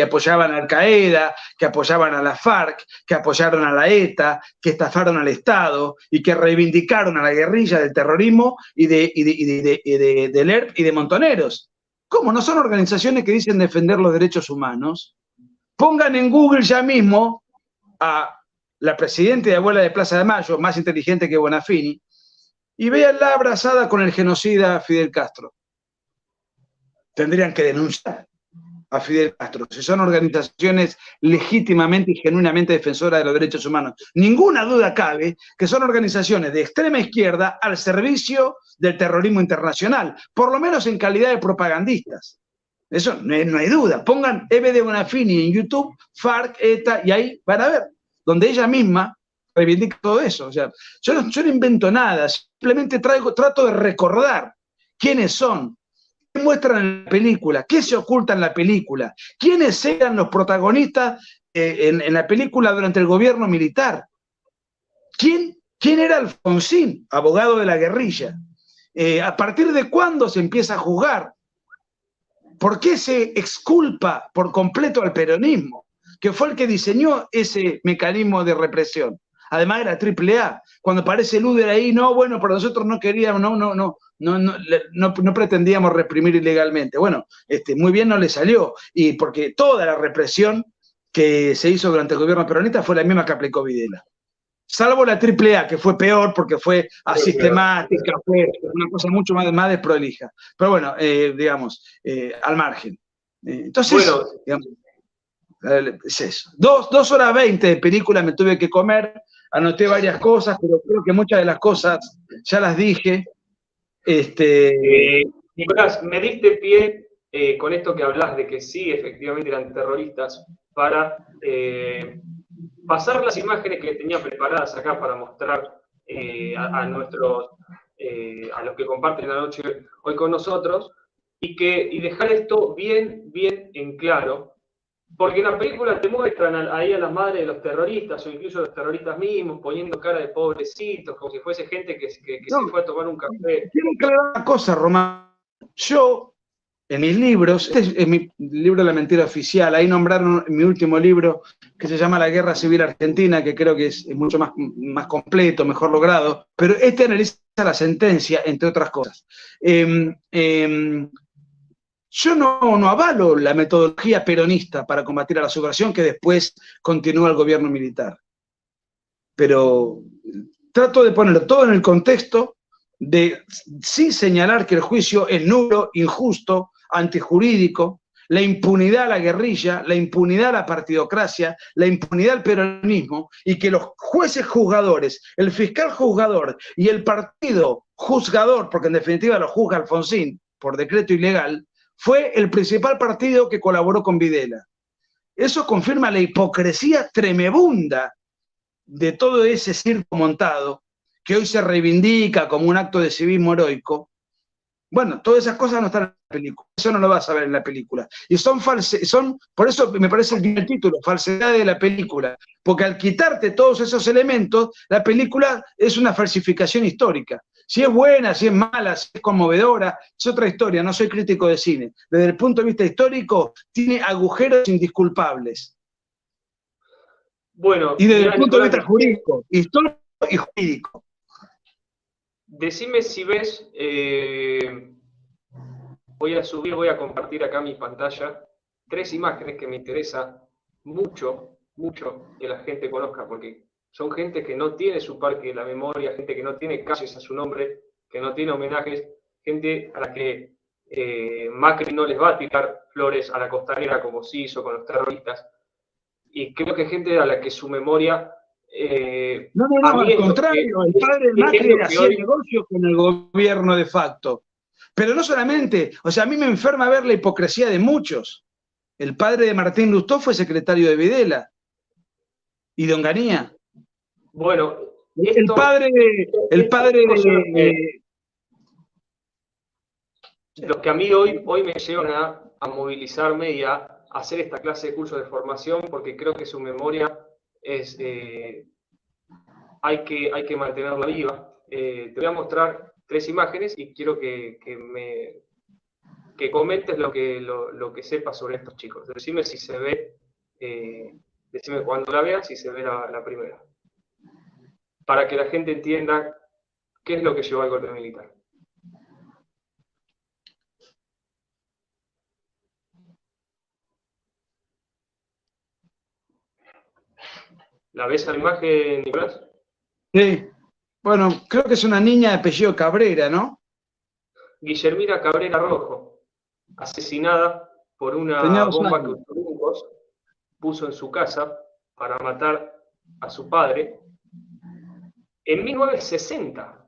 apoyaban a Al Qaeda, que apoyaban a la FARC, que apoyaron a la ETA, que estafaron al Estado y que reivindicaron a la guerrilla del terrorismo y del ERP y de Montoneros. ¿Cómo? ¿No son organizaciones que dicen defender los derechos humanos? Pongan en Google ya mismo a la presidenta y abuela de Plaza de Mayo, más inteligente que Bonafini, y véanla abrazada con el genocida Fidel Castro. Tendrían que denunciar a Fidel Castro, si son organizaciones legítimamente y genuinamente defensoras de los derechos humanos. Ninguna duda cabe que son organizaciones de extrema izquierda al servicio del terrorismo internacional, por lo menos en calidad de propagandistas. Eso no hay duda. Pongan Eve de Bonafini en YouTube, FARC, ETA, y ahí van a ver, donde ella misma reivindica todo eso. O sea, yo no invento nada, simplemente trato de recordar quiénes son, qué muestran en la película, qué se oculta en la película, quiénes eran los protagonistas en la película durante el gobierno militar. ¿Quién era Alfonsín, abogado de la guerrilla? ¿A partir de cuándo se empieza a juzgar? ¿Por qué se exculpa por completo al peronismo, que fue el que diseñó ese mecanismo de represión? Además era AAA. Cuando aparece Luder ahí, no, bueno, pero nosotros no queríamos, no pretendíamos reprimir ilegalmente. Bueno, muy bien no le salió, y porque toda la represión que se hizo durante el gobierno peronista fue la misma que aplicó Videla. Salvo la AAA, que fue peor porque fue asistemática, fue una cosa mucho más desprolija. Pero bueno, digamos, al margen. Entonces, Bueno, digamos, es eso. 2 horas 20 de película me tuve que comer, anoté varias cosas, pero creo que muchas de las cosas ya las dije. Nicolás, me diste pie con esto que hablas de que sí, efectivamente eran terroristas, para pasar las imágenes que tenía preparadas acá para mostrar a nuestros, a los que comparten la noche hoy con nosotros, y dejar esto bien en claro, porque en la película te muestran ahí a las madres de los terroristas, o incluso los terroristas mismos, poniendo cara de pobrecitos, como si fuese gente que se fue a tomar un café. Quiero aclarar una cosa, Román. Yo, en mis libros, este es mi libro La Mentira Oficial, ahí nombraron mi último libro, que se llama La Guerra Civil Argentina, que creo que es mucho más completo, mejor logrado, pero analiza la sentencia, entre otras cosas. Yo no avalo la metodología peronista para combatir a la subversión que después continúa el gobierno militar, pero trato de poner todo en el contexto de sí señalar que el juicio es nulo, injusto, antijurídico, la impunidad a la guerrilla, la impunidad a la partidocracia, la impunidad al peronismo, y que los jueces juzgadores, el fiscal juzgador y el partido juzgador, porque en definitiva lo juzga Alfonsín por decreto ilegal, fue el principal partido que colaboró con Videla. Eso confirma la hipocresía tremebunda de todo ese circo montado, que hoy se reivindica como un acto de civismo heroico. Bueno, todas esas cosas no están en la película, eso no lo vas a ver en la película. Y por eso me parece bien el título, falsedad de la película, porque al quitarte todos esos elementos, la película es una falsificación histórica. Si es buena, si es mala, si es conmovedora, es otra historia, no soy crítico de cine. Desde el punto de vista histórico, tiene agujeros indisculpables. Bueno, y desde el punto de vista jurídico, histórico y jurídico. Decime si ves, voy a compartir acá mi pantalla, 3 imágenes que me interesa mucho que la gente conozca, porque son gente que no tiene su parque de la memoria, gente que no tiene calles a su nombre, que no tiene homenajes, gente a la que Macri no les va a tirar flores a la costanera como se hizo con los terroristas, y creo que gente a la que su memoria... No, al contrario, el padre de Macri hacía negocio con el gobierno de facto. Pero no solamente, o sea, a mí me enferma ver la hipocresía de muchos. El padre de Martín Lustó fue secretario de Videla y de Onganía. Bueno, el padre de los que a mí hoy me llevan a movilizarme y a hacer esta clase de cursos de formación porque creo que su memoria es, hay que mantenerla viva. Te voy a mostrar 3 imágenes y quiero que comentes lo que sepas sobre estos chicos. Decime si se ve, decime cuando la veas si se ve la primera. Para que la gente entienda qué es lo que llevó al golpe militar. ¿La ves a la imagen, Nicolás? Sí. Bueno, creo que es una niña de apellido Cabrera, ¿no? Guillermina Cabrera Rojo, asesinada por Tenía una 2 bomba que años. Uturungos puso en su casa para matar a su padre en 1960.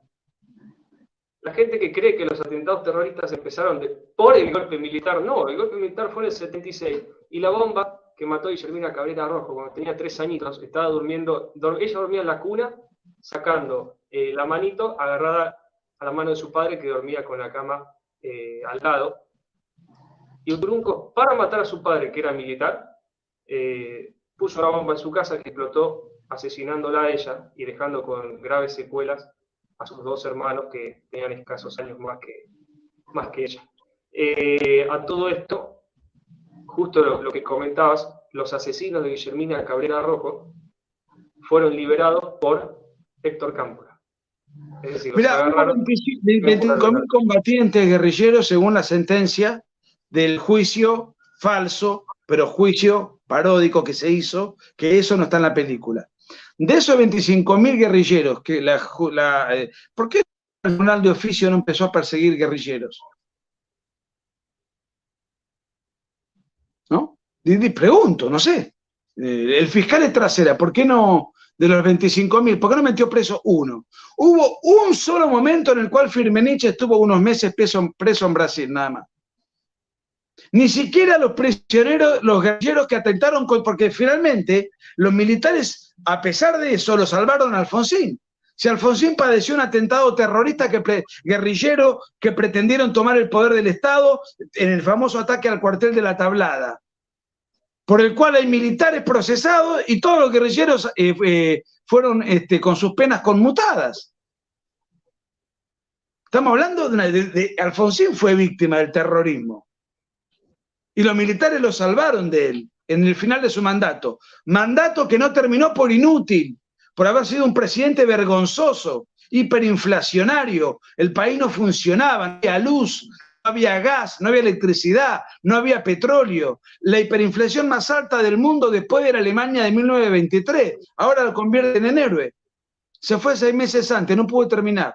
La gente que cree que los atentados terroristas empezaron por el golpe militar, no, el golpe militar fue en el 76 y la bomba que mató a Guillermina Cabrera Rojo cuando tenía 3 añitos, estaba durmiendo, ella dormía en la cuna sacando la manito agarrada a la mano de su padre que dormía con la cama al lado. Y Uturunco, para matar a su padre, que era militar, puso una bomba en su casa que explotó asesinándola a ella y dejando con graves secuelas a sus 2 hermanos que tenían escasos años más que ella. A todo esto, justo lo que comentabas, los asesinos de Guillermina Cabrera Rojo fueron liberados por Héctor Cámpora. Es decir, los Mirá, hubo agarraron. 25.000 combatientes guerrilleros según la sentencia del juicio falso, pero juicio paródico que se hizo, que eso no está en la película. De esos 25.000 guerrilleros, ¿por qué el Tribunal de Oficio no empezó a perseguir guerrilleros? ¿No? Pregunto, no sé. El fiscal es trasera, ¿por qué no, de los 25.000, por qué no metió preso uno? Hubo un solo momento en el cual Firmenich estuvo unos meses preso en Brasil, nada más. Ni siquiera los prisioneros, los guerrilleros que atentaron, porque finalmente los militares, a pesar de eso, lo salvaron a Alfonsín. Si Alfonsín padeció un atentado terrorista guerrillero que pretendieron tomar el poder del Estado en el famoso ataque al cuartel de la Tablada, por el cual hay militares procesados y todos los guerrilleros fueron con sus penas conmutadas. Estamos hablando de Alfonsín fue víctima del terrorismo. Y los militares lo salvaron de él en el final de su mandato. Mandato que no terminó por inútil, por haber sido un presidente vergonzoso, hiperinflacionario. El país no funcionaba, no había luz, no había gas, no había electricidad, no había petróleo. La hiperinflación más alta del mundo después de la Alemania de 1923. Ahora lo convierten en héroe. Se fue 6 meses antes, no pudo terminar.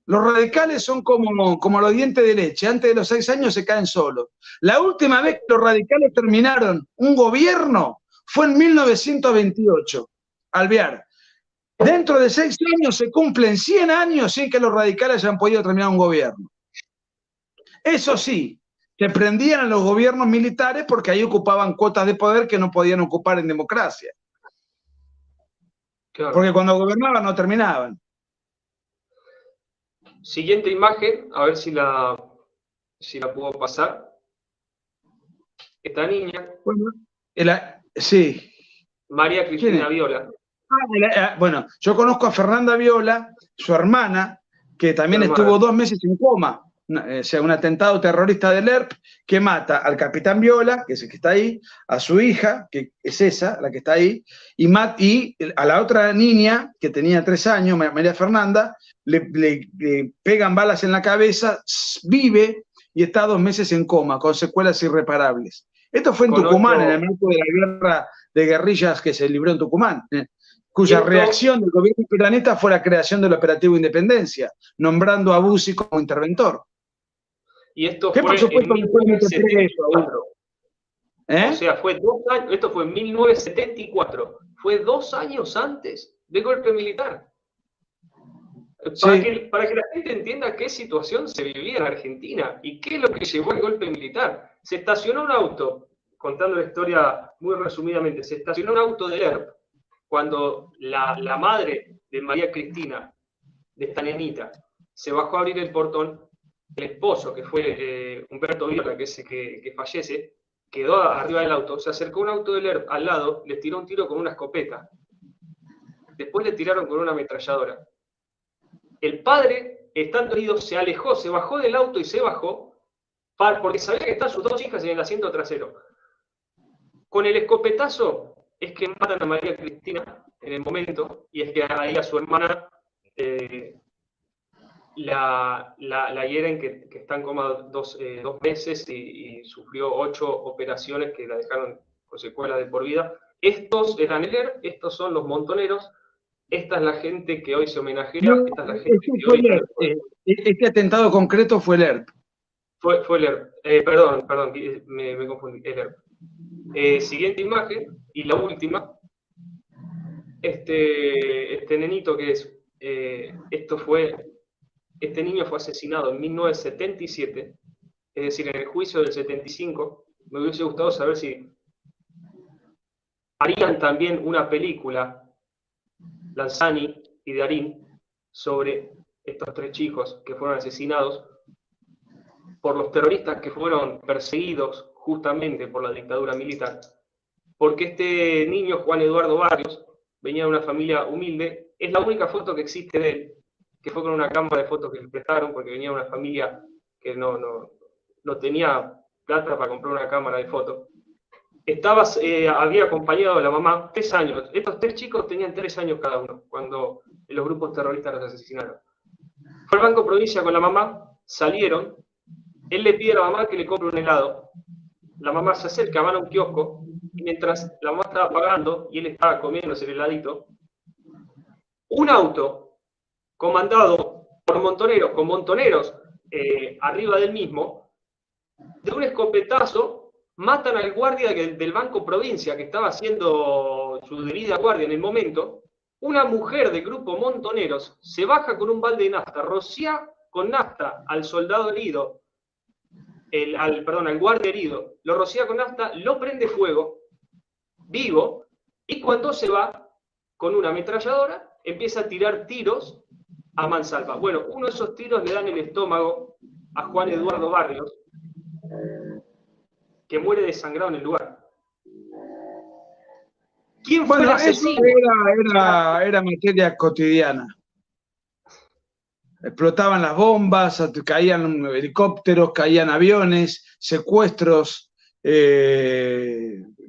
Los radicales son como los dientes de leche. Antes de los 6 años se caen solos. La última vez que los radicales terminaron un gobierno fue en 1928. Alvear. Dentro de 6 años se cumplen 100 años sin que los radicales hayan podido terminar un gobierno. Eso sí, se prendían a los gobiernos militares porque ahí ocupaban cuotas de poder que no podían ocupar en democracia. Claro. Porque cuando gobernaban no terminaban. Siguiente imagen, a ver si la puedo pasar. Esta niña. Bueno, sí. María Cristina Viola. Bueno, yo conozco a Fernanda Viola, su hermana, que también estuvo 2 meses en coma. O sea, un atentado terrorista del ERP que mata al capitán Viola, que es el que está ahí, a su hija, que es esa, la que está ahí, y a la otra niña, que tenía 3 años, María Fernanda, le pegan balas en la cabeza, vive y está 2 meses en coma, con secuelas irreparables. Esto fue en Tucumán, en el marco de la guerra de guerrillas que se libró en Tucumán, cuya reacción del gobierno peronista fue la creación del Operativo Independencia, nombrando a Bussi como interventor. Y esto fue en 1974. O sea, fue 2 años, esto fue en 1974. Fue 2 años antes del golpe militar. Para que la gente entienda qué situación se vivía en Argentina y qué es lo que llevó al golpe militar. Se estacionó un auto, contando la historia muy resumidamente, se estacionó un auto del ERP cuando la madre de María Cristina, de esta nenita, se bajó a abrir el portón el esposo, que fue Humberto Viola, que es el que fallece, quedó arriba del auto, se acercó un auto de Lerp al lado, le tiró un tiro con una escopeta. Después le tiraron con una ametralladora. El padre, estando herido, se alejó, se bajó del auto y se bajó, porque sabía que estaban sus dos hijas en el asiento trasero. Con el escopetazo es que matan a María Cristina en el momento, y es que ahí a su hermana la hieren, que está en coma 2 meses y sufrió 8 operaciones que la dejaron con secuelas de por vida. Estos eran el ERP, estos son los montoneros, esta es la gente que hoy se homenajea, No, esta es la gente que fue hoy... el ERP. Este atentado concreto fue el ERP. Fue el ERP. Perdón, me confundí, el ERP. Siguiente imagen, y la última. Este nenito que es... Este niño fue asesinado en 1977, es decir, en el juicio del 75. Me hubiese gustado saber si harían también una película, Lanzani y Darín, sobre estos 3 chicos que fueron asesinados por los terroristas que fueron perseguidos justamente por la dictadura militar. Porque este niño, Juan Eduardo Barrios, venía de una familia humilde, es la única foto que existe de él, que fue con una cámara de fotos que le prestaron, porque venía de una familia que no tenía plata para comprar una cámara de fotos. Había acompañado a la mamá 3 años. Estos 3 chicos tenían 3 años cada uno, cuando los grupos terroristas los asesinaron. Fue al Banco Provincia con la mamá, salieron, él le pide a la mamá que le compre un helado. La mamá se acerca, van a un kiosco, y mientras la mamá estaba pagando y él estaba comiéndose el heladito, un auto comandado por montoneros, con montoneros arriba del mismo, de un escopetazo matan al guardia del Banco Provincia, que estaba haciendo su debida guardia en el momento. Una mujer del grupo Montoneros se baja con un balde de nafta, rocía con nafta al soldado herido, al guardia herido, lo rocía con nafta, lo prende fuego, vivo, y cuando se va con una ametralladora, empieza a tirar tiros a mansalva. Bueno, uno de esos tiros le dan el estómago a Juan Eduardo Barrios, que muere desangrado en el lugar. ¿Quién fue el asesino? Era materia cotidiana. Explotaban las bombas, caían helicópteros, caían aviones, secuestros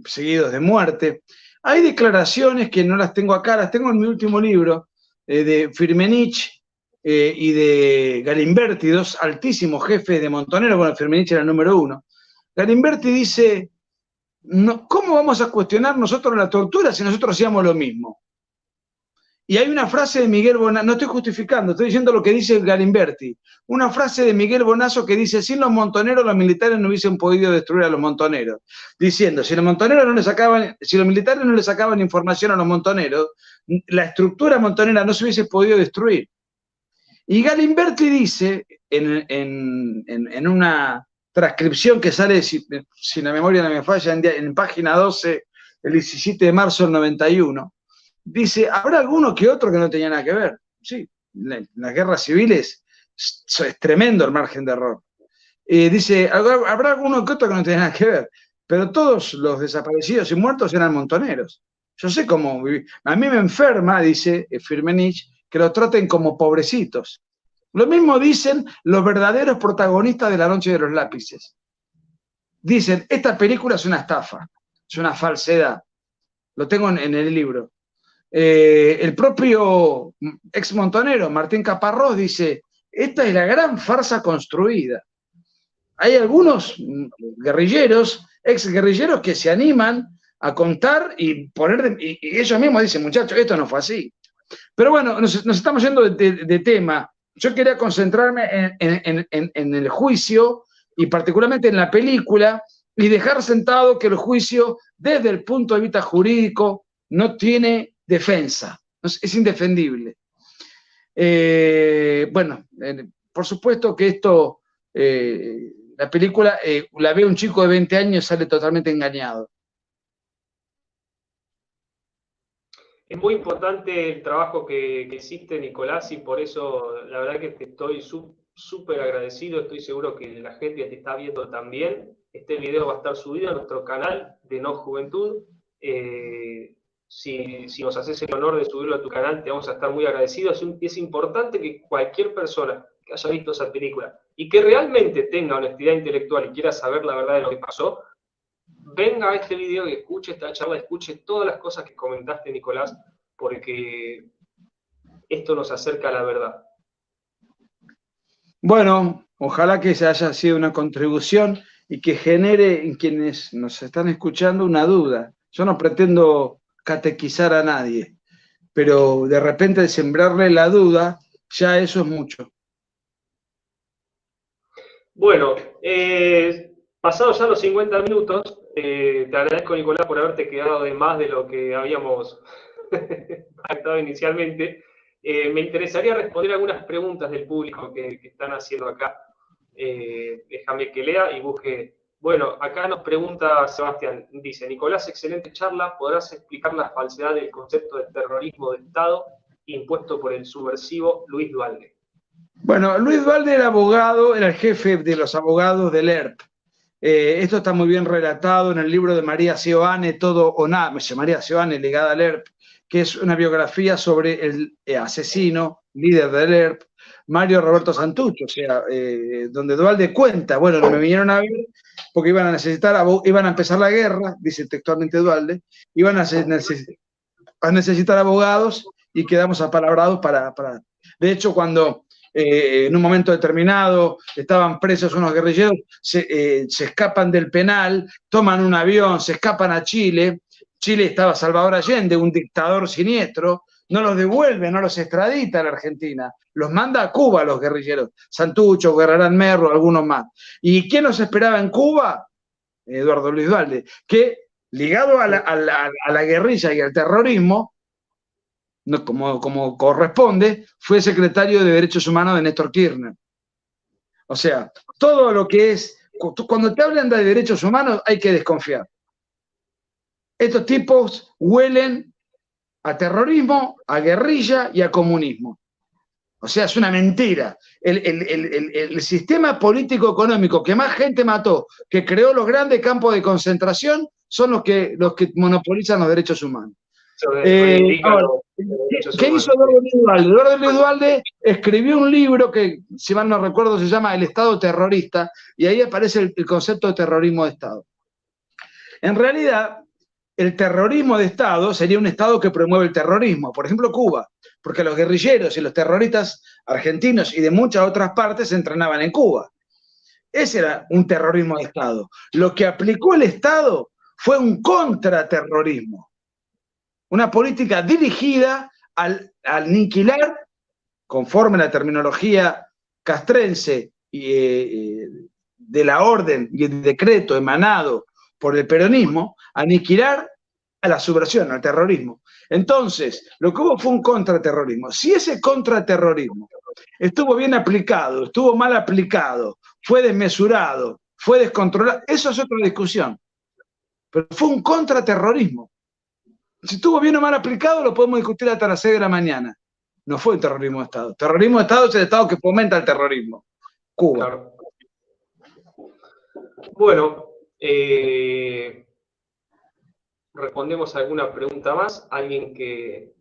seguidos de muerte. Hay declaraciones que no las tengo acá, las tengo en mi último libro, de Firmenich y de Galimberti, 2 altísimos jefes de Montoneros. Bueno, Firmenich era el número 1. Galimberti dice, ¿cómo vamos a cuestionar nosotros la tortura si nosotros hacíamos lo mismo? Y hay una frase de Miguel Bonazo, no estoy justificando, estoy diciendo lo que dice Galimberti, una frase de Miguel Bonazo que dice, sin los montoneros los militares no hubiesen podido destruir a los montoneros, diciendo, si los militares no le sacaban información a los montoneros, la estructura montonera no se hubiese podido destruir. Y Galimberti dice, en una transcripción que sale, si la memoria no me falla, en página 12, el 17 de marzo del 91, dice, ¿habrá alguno que otro que no tenía nada que ver? Sí, las guerras civiles es tremendo el margen de error. Dice, ¿habrá alguno que otro que no tenía nada que ver? Pero todos los desaparecidos y muertos eran montoneros. Yo sé cómo vivir. A mí me enferma, dice Firmenich, que los traten como pobrecitos. Lo mismo dicen los verdaderos protagonistas de La Noche de los Lápices. Dicen, esta película es una estafa, es una falsedad. Lo tengo en el libro. El propio ex montonero, Martín Caparrós, dice, esta es la gran farsa construida. Hay algunos guerrilleros, ex guerrilleros, que se animan a contar y ellos mismos dicen, muchachos, esto no fue así. Pero bueno, nos estamos yendo de tema. Yo quería concentrarme en el juicio y particularmente en la película y dejar sentado que el juicio, desde el punto de vista jurídico, no tiene defensa, es indefendible. Bueno, por supuesto que esto, la película la ve un chico de 20 años y sale totalmente engañado. Es muy importante el trabajo que hiciste, Nicolás, y por eso la verdad que te estoy súper agradecido, estoy seguro que la gente que te está viendo también. Este video va a estar subido a nuestro canal de No Juventud. Si nos haces el honor de subirlo a tu canal, te vamos a estar muy agradecidos. Es importante que cualquier persona que haya visto esa película y que realmente tenga honestidad intelectual y quiera saber la verdad de lo que pasó, venga a este video y escuche esta charla, escuche todas las cosas que comentaste, Nicolás, porque esto nos acerca a la verdad. Bueno, ojalá que se haya sido una contribución y que genere en quienes nos están escuchando una duda. Yo no pretendo catequizar a nadie, pero de repente sembrarle la duda, ya eso es mucho. Bueno, pasados ya los 50 minutos, te agradezco, Nicolás, por haberte quedado de más de lo que habíamos pactado inicialmente. Me interesaría responder algunas preguntas del público que están haciendo acá. Déjame que lea y busque. Bueno, acá nos pregunta Sebastián, dice, Nicolás, excelente charla, ¿podrás explicar la falsedad del concepto de terrorismo de Estado impuesto por el subversivo Luis Duhalde? Bueno, Luis Duhalde era abogado, era el jefe de los abogados del ERP. Esto está muy bien relatado en el libro de María Seoane, Todo o Nada, María Seoane, ligada al ERP, que es una biografía sobre el asesino, líder del ERP, Mario Roberto Santucho, o sea, donde Duhalde cuenta, bueno, me vinieron a ver porque iban a empezar la guerra, dice textualmente Duhalde, iban a necesitar abogados y quedamos apalabrados para... De hecho, cuando en un momento determinado estaban presos unos guerrilleros, se escapan del penal, toman un avión, se escapan a Chile. Chile estaba Salvador Allende, un dictador siniestro, no los devuelve, no los extradita a la Argentina, los manda a Cuba los guerrilleros, Santucho, Guerrerán Merlo, algunos más. ¿Y quién los esperaba en Cuba? Eduardo Luis Duhalde, que ligado a la guerrilla y al terrorismo, no, como corresponde, fue secretario de Derechos Humanos de Néstor Kirchner. O sea, todo lo que es, cuando te hablan de derechos humanos hay que desconfiar. Estos tipos huelen a terrorismo, a guerrilla y a comunismo. O sea, es una mentira. El sistema político-económico que más gente mató, que creó los grandes campos de concentración, son los que monopolizan los derechos humanos. Ahora, ¿qué hizo Eduardo Luis Duhalde? Eduardo Luis Duhalde escribió un libro que, si mal no recuerdo, se llama El Estado Terrorista, y ahí aparece el concepto de terrorismo de Estado. En realidad, el terrorismo de Estado sería un Estado que promueve el terrorismo, por ejemplo Cuba, porque los guerrilleros y los terroristas argentinos y de muchas otras partes se entrenaban en Cuba. Ese era un terrorismo de Estado. Lo que aplicó el Estado fue un contraterrorismo, una política dirigida al aniquilar, conforme a la terminología castrense de la orden y el decreto emanado por el peronismo, aniquilar a la subversión, al terrorismo. Entonces, lo que hubo fue un contraterrorismo. Si ese contraterrorismo estuvo bien aplicado, estuvo mal aplicado, fue desmesurado, fue descontrolado, eso es otra discusión. Pero fue un contraterrorismo. Si estuvo bien o mal aplicado, lo podemos discutir hasta las 6 de la mañana. No fue un terrorismo de Estado. Terrorismo de Estado es el Estado que fomenta el terrorismo. Cuba. Claro. Bueno, respondemos a alguna pregunta más. Alguien que,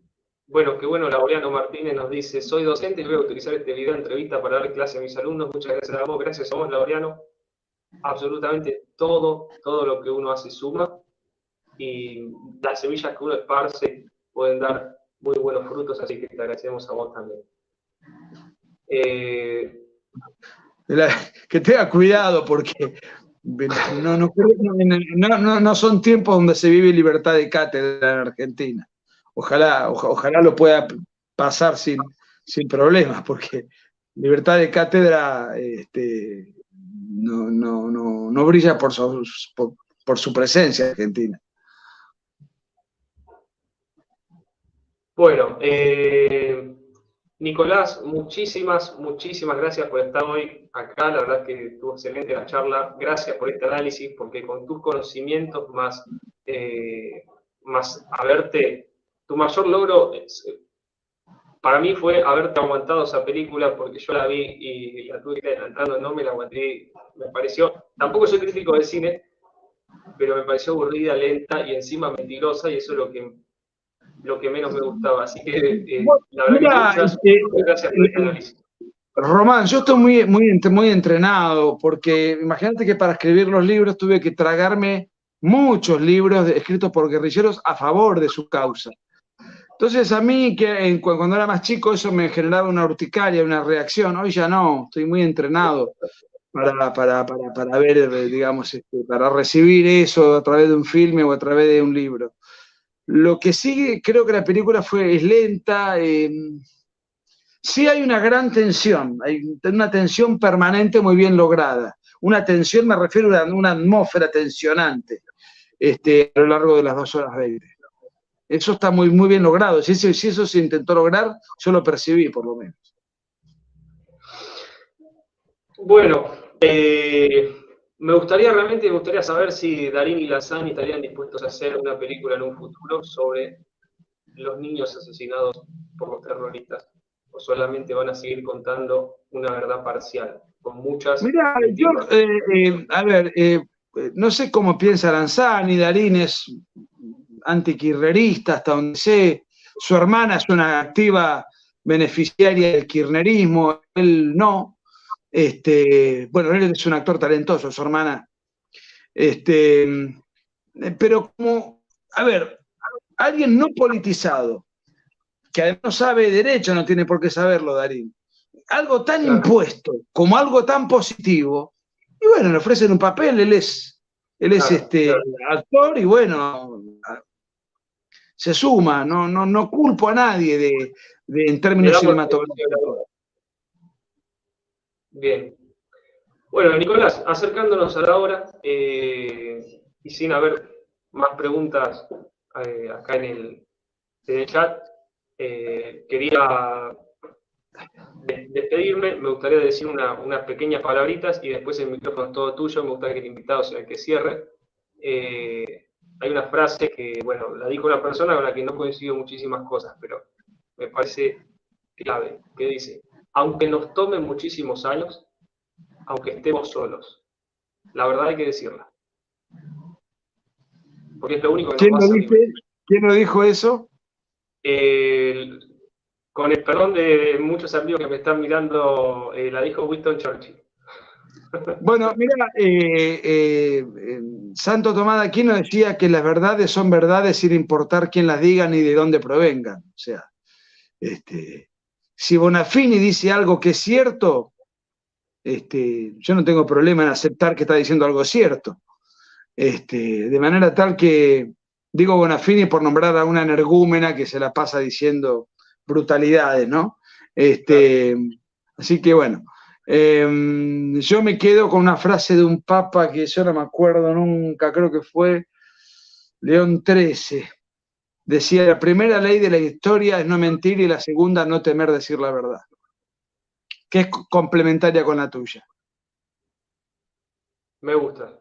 bueno, Laureano Martínez nos dice, soy docente y voy a utilizar este video de entrevista para dar clase a mis alumnos. Muchas gracias a vos, gracias a vos, Laureano. Absolutamente todo lo que uno hace suma y las semillas que uno esparce pueden dar muy buenos frutos, así que te agradecemos a vos también. Que tenga cuidado porque no son tiempos donde se vive libertad de cátedra en Argentina. Ojalá lo pueda pasar sin problemas, porque libertad de cátedra no brilla por su presencia en Argentina. Bueno, Nicolás, muchísimas gracias por estar hoy acá. La verdad es que estuvo excelente la charla. Gracias por este análisis, porque con tus conocimientos más haberte, tu mayor logro para mí fue haberte aguantado esa película, porque yo la vi y la tuve que ir adelantando, no me la aguanté, me pareció, tampoco soy crítico de cine, pero me pareció aburrida, lenta y encima mentirosa, y eso es lo que menos me gustaba. Así que la verdad que Mira, muchas gracias por este análisis. Román, yo estoy muy entrenado, porque imagínate que para escribir los libros tuve que tragarme muchos libros escritos por guerrilleros a favor de su causa. Entonces a mí, cuando era más chico, eso me generaba una urticaria, una reacción. Hoy ya no, estoy muy entrenado para ver, digamos, para recibir eso a través de un filme o a través de un libro. Lo que sí creo que la película es lenta. Sí hay una gran tensión, hay una tensión permanente muy bien lograda. Una tensión, me refiero a una atmósfera tensionante a lo largo de las 2 horas 20. Eso está muy bien logrado. Si eso se intentó lograr, yo lo percibí por lo menos. Bueno, me gustaría saber si Darín y Lazán estarían dispuestos a hacer una película en un futuro sobre los niños asesinados por los terroristas, o solamente van a seguir contando una verdad parcial, con muchas Mirá, mentiras. a ver, no sé cómo piensa Lanzani. Darín es antikirchnerista, hasta donde sé. Su hermana es una activa beneficiaria del kirchnerismo, él no. Bueno, él es un actor talentoso, su hermana. Pero a ver, alguien no politizado, que además no sabe derecho, no tiene por qué saberlo, Darín, algo tan impuesto como algo tan positivo, y bueno, le ofrecen un papel, él es actor, y bueno, se suma, no culpo a nadie en términos cinematográficos. Bien. Bueno, Nicolás, acercándonos a la hora, y sin haber más preguntas acá en el chat, quería despedirme. Me gustaría decir unas pequeñas palabritas y después el micrófono es todo tuyo. Me gustaría que el invitado sea el que cierre. Hay una frase que, bueno, la dijo una persona con la que no coincido muchísimas cosas, pero me parece clave, que dice: aunque nos tome muchísimos años, aunque estemos solos, la verdad hay que decirla, porque es lo único que nos va a salir. ¿Quién lo dijo eso? Con el perdón de muchos amigos que me están mirando, la dijo Winston Churchill. Bueno, mira, Santo Tomás de Aquino decía que las verdades son verdades sin importar quién las diga ni de dónde provengan. O sea, si Bonafini dice algo que es cierto, yo no tengo problema en aceptar que está diciendo algo cierto. De manera tal que digo Bonafini por nombrar a una energúmena que se la pasa diciendo brutalidades, ¿no? Así que bueno, yo me quedo con una frase de un papa que yo no me acuerdo nunca, creo que fue León XIII. Decía: la primera ley de la historia es no mentir y la segunda no temer decir la verdad, que es complementaria con la tuya. Me gusta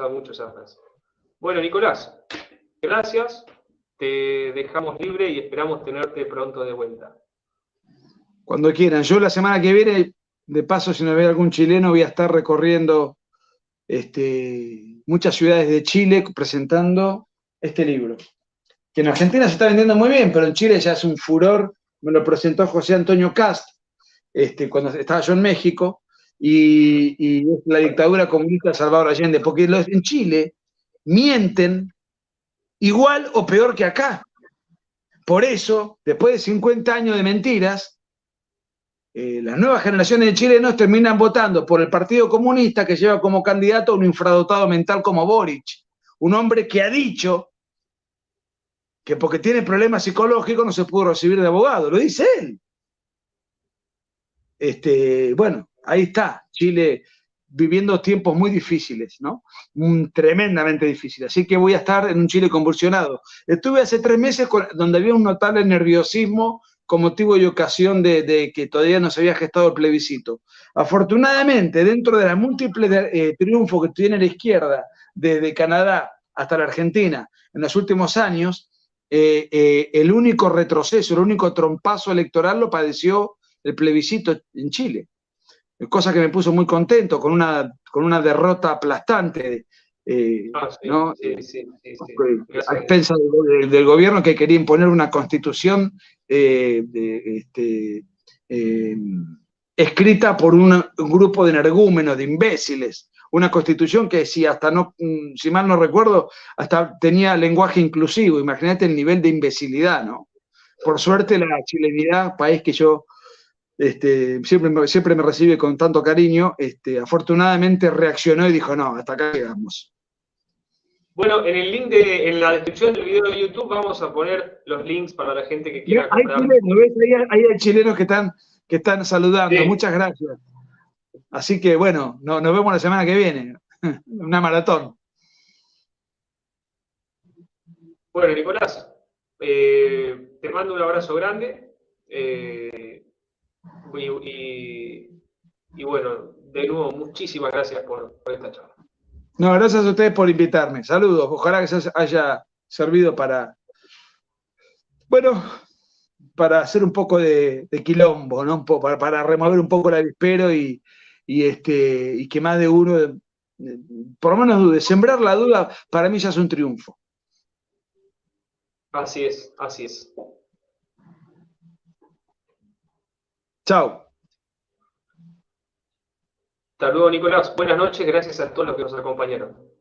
mucho esa frase. Bueno, Nicolás, gracias. Te dejamos libre y esperamos tenerte pronto de vuelta. Cuando quieran. Yo la semana que viene, de paso, si no ve algún chileno, voy a estar recorriendo muchas ciudades de Chile presentando este libro, que en Argentina se está vendiendo muy bien, pero en Chile ya es un furor. Me lo presentó José Antonio Cast cuando estaba yo en México, y es la dictadura comunista de Salvador Allende, porque en Chile mienten igual o peor que acá. Por eso, después de 50 años de mentiras, las nuevas generaciones de chilenos terminan votando por el Partido Comunista, que lleva como candidato a un infradotado mental como Boric, un hombre que ha dicho que porque tiene problemas psicológicos no se pudo recibir de abogado. Lo dice él. Bueno, ahí está, Chile viviendo tiempos muy difíciles, ¿no? Tremendamente difíciles. Así que voy a estar en un Chile convulsionado. Estuve hace 3 meses donde había un notable nerviosismo con motivo y ocasión de que todavía no se había gestado el plebiscito. Afortunadamente, dentro de las múltiples triunfos que tiene la izquierda, desde Canadá hasta la Argentina, en los últimos años, el único retroceso, el único trompazo electoral lo padeció el plebiscito en Chile, cosa que me puso muy contento, con una derrota aplastante, ¿no? A expensas del gobierno, que quería imponer una constitución escrita por un grupo de energúmenos, de imbéciles, una constitución que si mal no recuerdo, hasta tenía lenguaje inclusivo. Imagínate el nivel de imbecilidad, ¿no? Por suerte la chilenidad, país que yo siempre me recibe con tanto cariño, afortunadamente reaccionó y dijo, no, hasta acá llegamos. Bueno, en el link en la descripción del video de YouTube vamos a poner los links para la gente que quiera comprar. Hay chilenos que están saludando, sí. Muchas gracias. Así que bueno, nos vemos la semana que viene, una maratón. Bueno, Nicolás, te mando un abrazo grande y bueno, de nuevo, muchísimas gracias por esta charla. No, gracias a ustedes por invitarme. Saludos. Ojalá que se haya servido para hacer un poco de quilombo, ¿no? Para remover un poco el avispero y que más de uno, por lo menos dude. Sembrar la duda para mí ya es un triunfo. Así es, así es. Chao. Hasta luego, Nicolás. Buenas noches. Gracias a todos los que nos acompañaron.